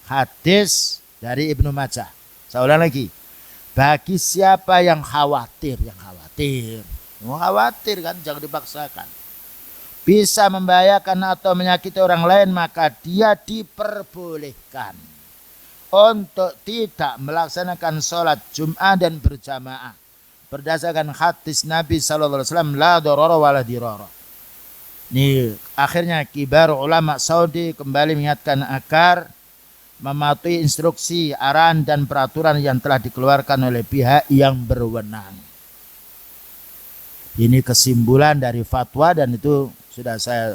Hadis dari Ibnu Majah. Saya ulang lagi. Bagi siapa yang khawatir. Mau khawatir kan, jangan dipaksakan. Bisa membahayakan atau menyakiti orang lain, maka dia diperbolehkan untuk tidak melaksanakan sholat Jum'ah dan berjamaah. Berdasarkan hadis Nabi SAW, la dororo wa la diroro. Ini akhirnya kibar ulama Saudi kembali mengingatkan agar mematuhi instruksi, arahan dan peraturan yang telah dikeluarkan oleh pihak yang berwenang. Ini kesimpulan dari fatwa dan itu sudah saya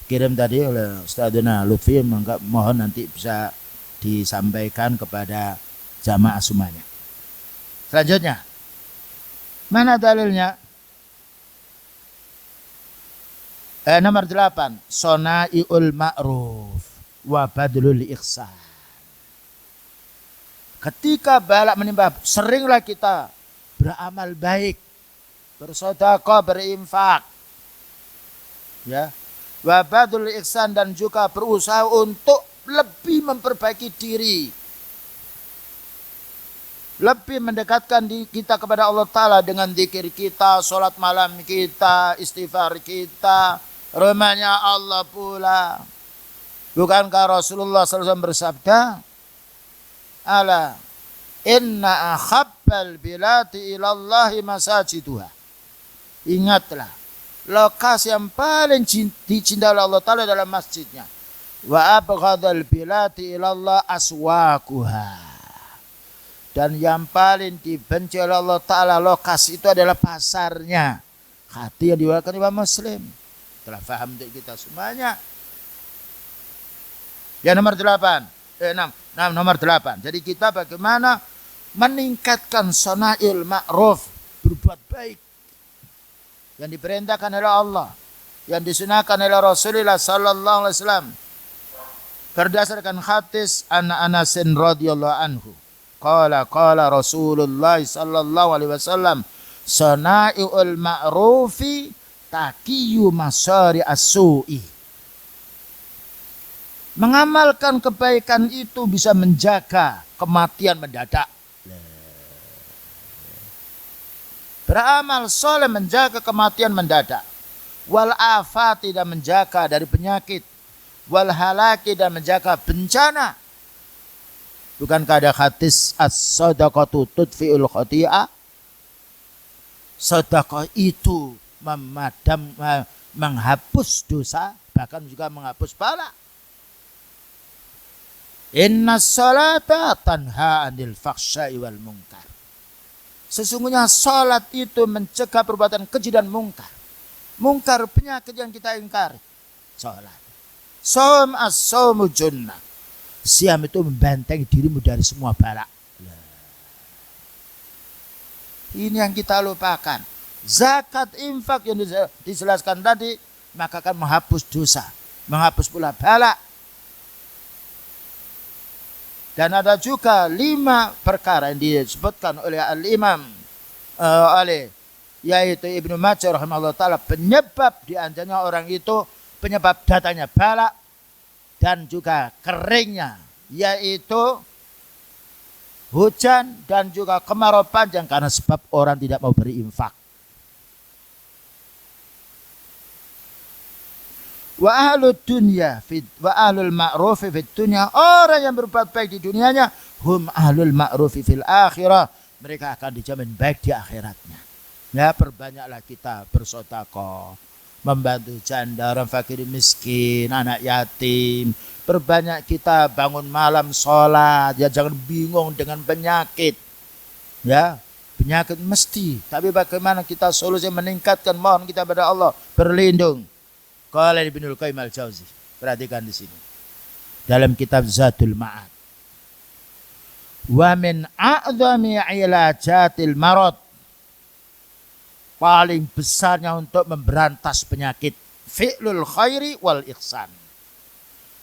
kirim tadi oleh Ustadzuna Lutfi, mohon nanti bisa disampaikan kepada jamaah semuanya. Selanjutnya, mana dalilnya? Nomor 8, Sona'iul ma'ruf wa badlul ihsan. Ketika balak menimpa, seringlah kita beramal baik, bersedekah, berinfak, ya, wa badlul ihsan, dan juga berusaha untuk lebih memperbaiki diri, lebih mendekatkan kita kepada Allah Ta'ala dengan zikir kita, sholat malam kita, istighfar kita, rumahnya Allah pula. Bukankah Rasulullah SAW bersabda, ala inna akhabbal bilati ilallahi masajiduha. Ingatlah, lokasi yang paling dicintai oleh Allah Ta'ala dalam masjidnya. Wa abghadal bilati ilallah aswaquha. Dan yang paling dibenci oleh Allah Ta'ala lokasi itu adalah pasarnya. Hati yang diwakilkan Imam Muslim. Telah faham untuk kita semuanya. Ya nomor 8. Nomor 8. Jadi kita bagaimana meningkatkan sona'il ma'ruf, berbuat baik yang diperintahkan oleh Allah, yang disunahkan oleh Rasulullah sallallahu alaihi wasallam. Berdasarkan hadis Anasin radhiyallahu anhu, qala Rasulullah sallallahu alaihi wasallam, sana'iul ma'rufi taqiyu masari as-su'i. Mengamalkan kebaikan itu bisa menjaga kematian mendadak. Beramal soleh menjaga kematian mendadak. Wal afati, dan menjaga dari penyakit. Wal halaki, dan menjaga bencana. Bukankah ada hadis as-sadaqatu tudfi'ul khati'ah? Sedekah itu menghapus dosa, bahkan juga menghapus bala. Inna salata tanha anil fakhsya'i wal munkar. Sesungguhnya salat itu mencegah perbuatan keji dan mungkar. Mungkar penyakit yang kita ingkari. Salat. Som as-somu junnah. Siam itu membentengi dirimu dari semua bala. Ini yang kita lupakan. Zakat infak yang dijelaskan tadi, maka akan menghapus dosa, menghapus pula bala. Dan ada juga 5 perkara yang disebutkan oleh Al-Imam yaitu Ibnu Majah rahimahullah ta'ala, penyebab dianjurnya orang itu, penyebab datangnya bala dan juga keringnya, yaitu hujan dan juga kemarau panjang karena sebab orang tidak mau berinfak. Wa ahlud dunya wa ahlul ma'rufi fid dunya, orang yang berbuat baik di dunianya, hum ahlul ma'rufi fil akhirah, mereka akan dijamin baik di akhiratnya. Ya, perbanyaklah kita bersedekah, membantu janda, orang fakir miskin, anak yatim. Perbanyak kita bangun malam sholat. Ya, jangan bingung dengan penyakit. Ya, penyakit mesti. Tapi bagaimana kita solusi meningkatkan, mohon kita pada Allah berlindung. Qala Ibnul Qayyim al-Jauzi. Perhatikan di sini. Dalam kitab Zadul Ma'ad. Wa min a'zami ilajatil marad. Paling besarnya untuk memberantas penyakit, fi'lul khairi wal ihsan.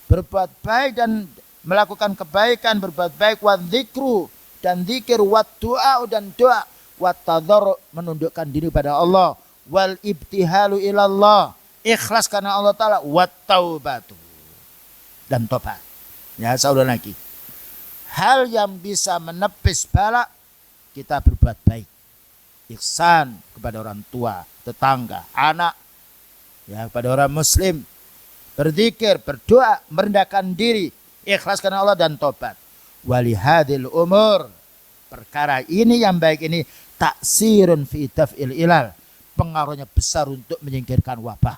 Berbuat baik dan melakukan kebaikan, berbuat baik, wa dzikru dan zikir, wa du'a dan doa, wa tadharru menundukkan diri pada Allah, wal ibtihalu ilallah, ikhlas karena Allah Ta'ala, wa taubatu dan tobat. Ya, saya ulang lagi. Hal yang bisa menepis bala, kita berbuat baik. Ihsan kepada orang tua, tetangga, anak, ya, kepada orang muslim, berzikir, berdoa, merendahkan diri, ikhlas karena Allah dan tobat. Walihadil umur, perkara ini yang baik ini, taksirun fi daf'il ilal, pengaruhnya besar untuk menyingkirkan wabah.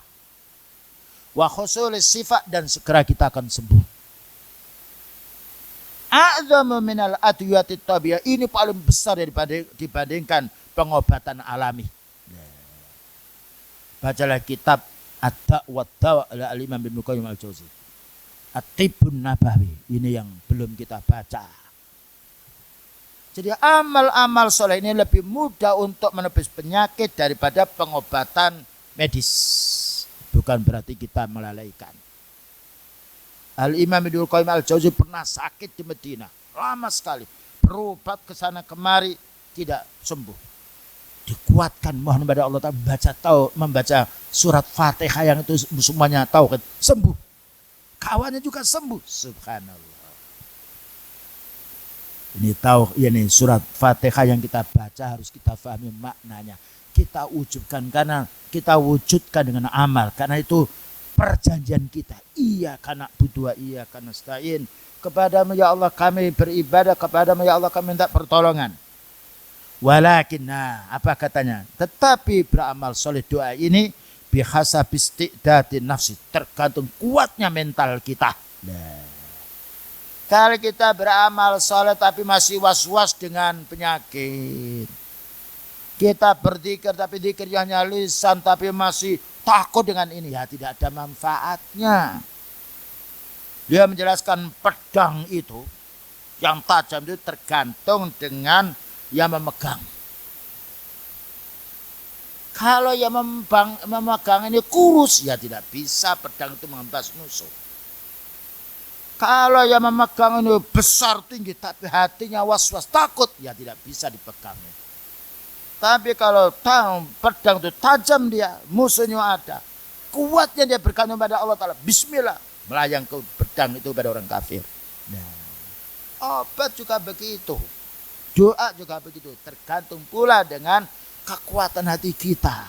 Wa khusulis sifat, dan segera kita akan sembuh. A'zamu minal adwiyatit tabiyah, ini paling besar dibandingkan pengobatan alami. Bacalah kitab Ad-Da'wa Dawa al-Imam Ibnu Qayyim al-Jauzi. At-Tibbun Nabawi, ini yang belum kita baca. Jadi amal-amal soleh ini lebih mudah untuk menepis penyakit daripada pengobatan medis. Bukan berarti kita melalaikan. Al-Imam Ibnu Qayyim al-Jauzi pernah sakit di Medina, lama sekali, berobat ke sana kemari tidak sembuh. Dikuatkan, mohon kepada Allah membaca surat Fatihah yang itu semuanya tahu kan, sembuh. Kawannya juga sembuh. Subhanallah. Ini surat Fatihah yang kita baca harus kita pahami maknanya. Kita wujudkan dengan amal, karena itu perjanjian kita. Iya karena butuh, iya karena nasta'in. Kepadamu ya Allah kami beribadah, kepadamu ya Allah kami minta pertolongan. Walakin, apa katanya? Tetapi beramal soleh doa ini bihasab isti'dadin nafsi, tergantung kuatnya mental kita. Kalau kita beramal soleh tapi masih was-was dengan penyakit, kita berzikir tapi zikirnya hanya lisan tapi masih takut dengan ini, ya tidak ada manfaatnya. Dia menjelaskan pedang itu yang tajam itu tergantung dengan yang memegang. Kalau yang memegang ini kurus, ya tidak bisa pedang itu menghempas musuh. Kalau yang memegang ini besar tinggi tapi hatinya was-was takut, ya tidak bisa dipegang. Tapi kalau pedang itu tajam, dia musuhnya ada, kuatnya dia bergantung pada Allah Ta'ala, bismillah, melayang ke pedang itu pada orang kafir. Obat juga begitu. Doa juga begitu, tergantung pula dengan kekuatan hati kita.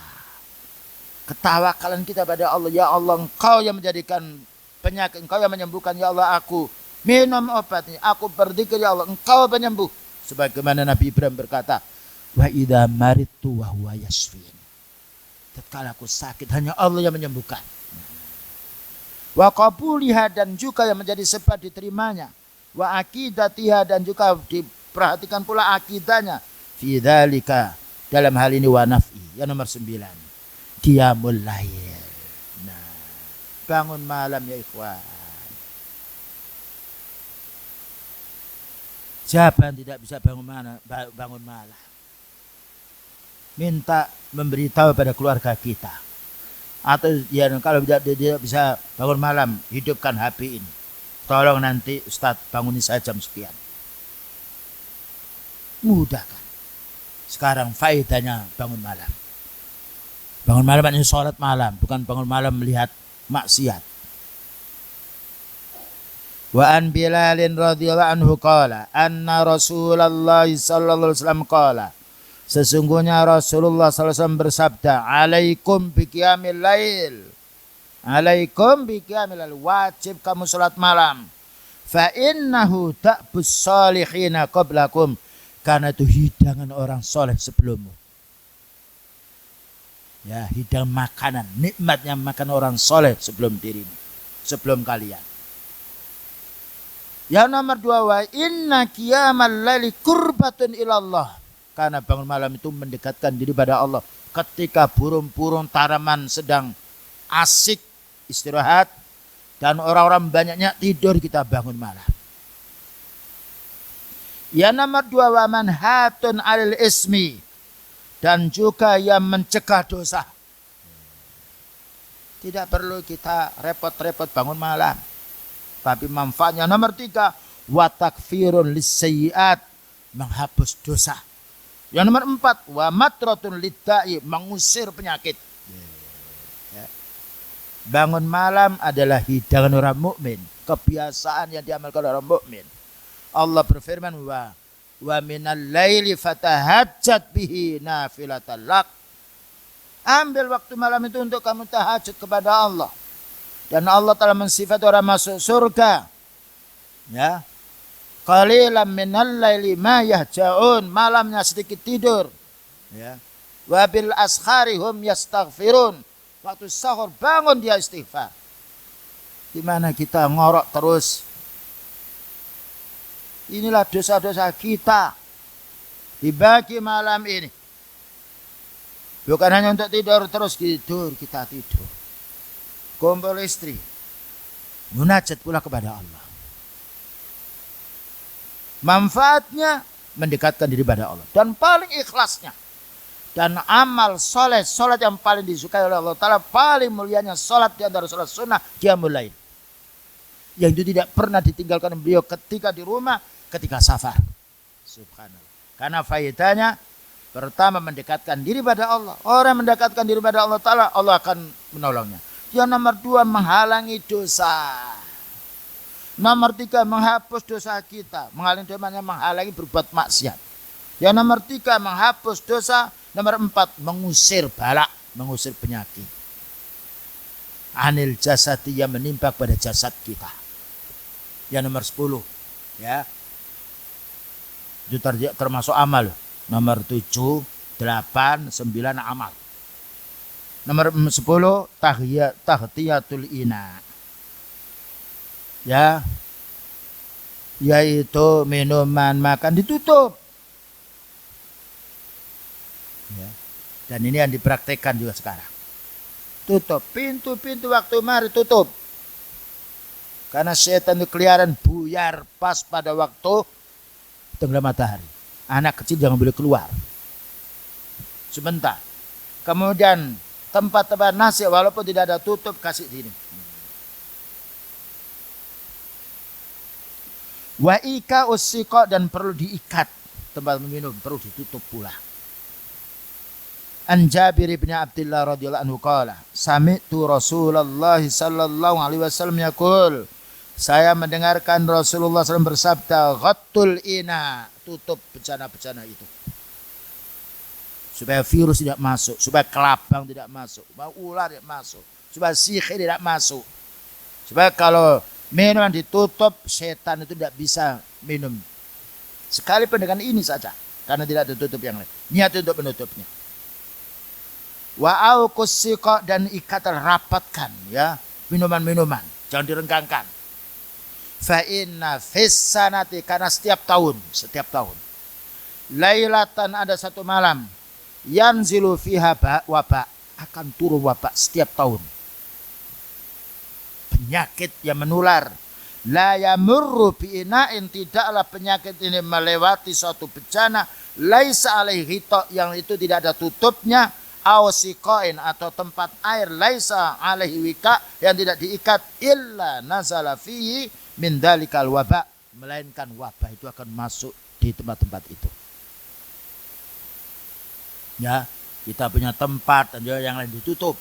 Ketawakalan kita pada Allah. Ya Allah, Engkau yang menjadikan penyakit, Engkau yang menyembuhkan. Ya Allah, aku minum obatnya, aku berzikir, ya Allah, Engkau penyembuh. Sebagaimana Nabi Ibrahim berkata, wa idza maridtu wa huwa yashfin. Tatkala aku sakit, hanya Allah yang menyembuhkan. Wa qabuliha, dan juga yang menjadi sebab diterimanya. wa aqidatiha, dan juga diperhatikan pula akidahnya. Fi dzalika, dalam hal ini wa naf'i. Yang nomor 9, qiyamul lail. Nah, bangun malam ya ikhwan. Siapa yang tidak bisa bangun malam? Minta memberitahu pada keluarga kita. Atau ya kalau tidak bisa bangun malam, hidupkan HP ini. Tolong nanti Ustadz bangunin saya jam sekian. Mudah kan? Sekarang faedahnya bangun malam. Bangun malam ini sholat malam, bukan bangun malam melihat maksiat. Wa an Bilalin radhiyallahu anhu qala anna Rasulullah sallallahu alaihi wasallam qala, sesungguhnya Rasulullah sallallahu alaihi wasallam bersabda, alaikum biqiyamil lail. Alaikum biqiyamil lail, wajib kamu salat malam. Fa innahu ta'bus salihina qablakum, karena itu hidangan orang soleh sebelummu. Ya, hidangan makanan, nikmatnya makan orang soleh sebelum dirimu, sebelum kalian. Yang nomor 2, wa inna qiyamal laili qurbatun ilallah, karena bangun malam itu mendekatkan diri pada Allah. Ketika burung-burung tanaman sedang asik istirahat dan orang-orang banyaknya tidur, kita bangun malam. Yang nomor 2, wa manhatun alil ismi, dan juga yang mencegah dosa. Tidak perlu kita repot-repot bangun malam, tapi manfaatnya. Nomor 3, wa takfirun lisayyi'at, menghapus dosa. Yang nomor 4, wa matratun lidda'i, mengusir penyakit. Bangun malam adalah hidangan orang mukmin, kebiasaan yang diamalkan orang mukmin. Allah berfirman, wa minal laili fatahajjat bihi nafilatan lak. Ambil waktu malam itu untuk kamu tahajud kepada Allah. Dan Allah telah mensifat orang masuk surga. Ya. Qalilan minal laili ma yahja'un, malamnya sedikit tidur. Ya. Wa bil ashari hum yastaghfirun, waktu sahur bangun dia istighfar. Di mana kita ngorok terus. Inilah dosa-dosa kita dibagi malam ini. Bukan hanya untuk tidur terus, kita tidur. Kumpul istri, munajat pula kepada Allah. Manfaatnya mendekatkan diri pada Allah. Dan paling ikhlasnya, dan amal soleh, solat yang paling disukai oleh Allah Ta'ala, paling mulianya solat di antara solat sunnah, qiyamul lail. Yang itu tidak pernah ditinggalkan beliau ketika di rumah, ketika safar. Subhanallah. Karena faedahnya, pertama mendekatkan diri pada Allah. Orang yang mendekatkan diri pada Allah Ta'ala, Allah akan menolongnya. Yang nomor 2, menghalangi dosa. Nomor 3, menghapus dosa kita. Menghalangi berbuat maksiat. Yang nomor 3, menghapus dosa. Nomor 4, mengusir balak, mengusir penyakit. Anil jasadi, yang menimpa pada jasad kita. Yang nomor 10, ya. Itu termasuk amal. Nomor 7, 8, 9 amal. Nomor 10, tahtiyatul ina. Ya. Yaitu minuman makan ditutup. Ya. Dan ini yang dipraktekkan juga sekarang. Tutup pintu-pintu waktu mari tutup. Karena setan itu keliaran buyar pas pada waktu tenggelam matahari. Anak kecil jangan boleh keluar. Sebentar. Kemudian tempat-tempat nasi walaupun tidak ada tutup, kasih sini. Wa ika usiqa, dan perlu diikat. Tempat minum perlu ditutup pula. An Jabir bin Abdullah radhiyallahu anhu qala, sami'tu Rasulullah sallallahu alaihi wasallam yaqul, saya mendengarkan Rasulullah SAW bersabda, ghattul ina, tutup bejana-bejana itu. Supaya virus tidak masuk, supaya kelabang tidak masuk, supaya ular tidak masuk, supaya sihir tidak masuk. Supaya kalau minuman ditutup, setan itu tidak bisa minum. Sekalipun dengan ini saja, karena tidak ditutup yang lain. Niat untuk menutupnya. Wa auqsiqa, dan ikatan rapatkan ya minuman-minuman, jangan direnggangkan. Fa inna fis sanati, karena setiap tahun lailatan, ada satu malam, yanzilu fiha wabak, akan turun wabak setiap tahun. Penyakit yang menular. La yamurru bi ina'in, tidaklah penyakit ini melewati suatu bencana, laisa alaihi ghita, yang itu tidak ada tutupnya, aw siqain, atau tempat air, laisa alaihi wika, yang tidak diikat, illa nazala fihi min dalikal wabak, melainkan wabah itu akan masuk di tempat-tempat itu. Ya, kita punya tempat dan juga yang lain ditutup.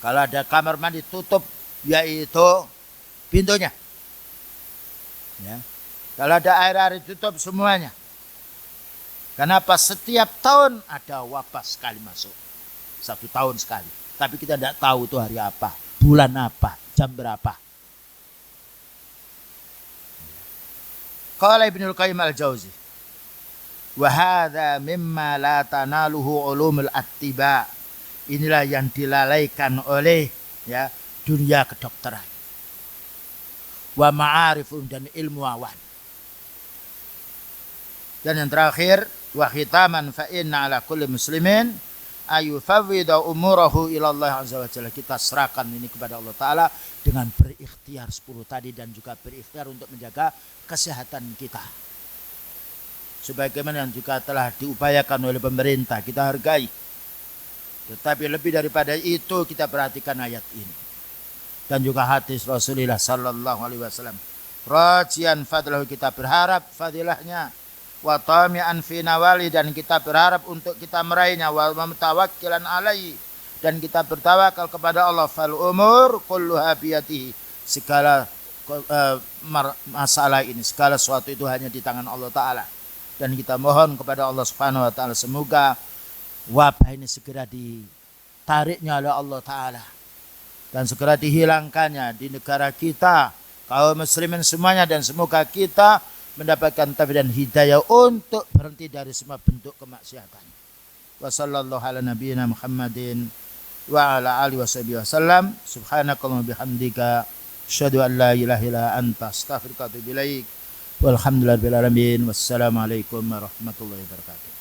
Kalau ada kamar mandi tutup, yaitu pintunya. Ya. Kalau ada air tutup semuanya. Kenapa? Setiap tahun ada wabah sekali masuk. 1 tahun sekali. Tapi kita tidak tahu itu hari apa, bulan apa, jam berapa. Qala Ibnul Qayyim al-Jauzi, wa hadza mimma la tanaluhu ulumul attiba. Inilah yang dilalaikan oleh dunia kedokteran. Wa ma'arifun, dan ilmu awan. Dan yang terakhir, wa khitaman fa inna ala kulli muslimin ayufawwida umurahu ila Allah azza wa jalla. Kita serahkan ini kepada Allah Ta'ala dengan berikhtiar 10 tadi, dan juga berikhtiar untuk menjaga kesehatan kita. Sebagaimana yang juga telah diupayakan oleh pemerintah, kita hargai. Tetapi lebih daripada itu, kita perhatikan ayat ini. Dan juga hadis Rasulullah sallallahu alaihi wasallam. Rajian fadlahu, kita berharap fadilahnya. Wa tami'an fi nawali, dan kita berharap untuk kita meraihnya. Wa mutawakkilan alaihi, dan kita bertawakal kepada Allah. Fal umur kulluha biyadihi, segala masalah ini, segala sesuatu itu hanya di tangan Allah Ta'ala. Dan kita mohon kepada Allah Subhanahu wa Ta'ala, semoga wabah ini segera ditariknya oleh Allah Ta'ala, dan segera dihilangkannya di negara kita, kaum muslimin semuanya, dan semoga kita mendapatkan taufik dan hidayah untuk berhenti dari semua bentuk kemaksiatan. Wa sallallahu ala nabiyyina Muhammadin wa ala alihi wasallam. Subhanakallahumma bihamdika asyhadu an la ilaha illa anta astaghfiruka wa atubu ilaik. Walhamdulillahirabbil alamin. Wassalamualaikum warahmatullahi wabarakatuh.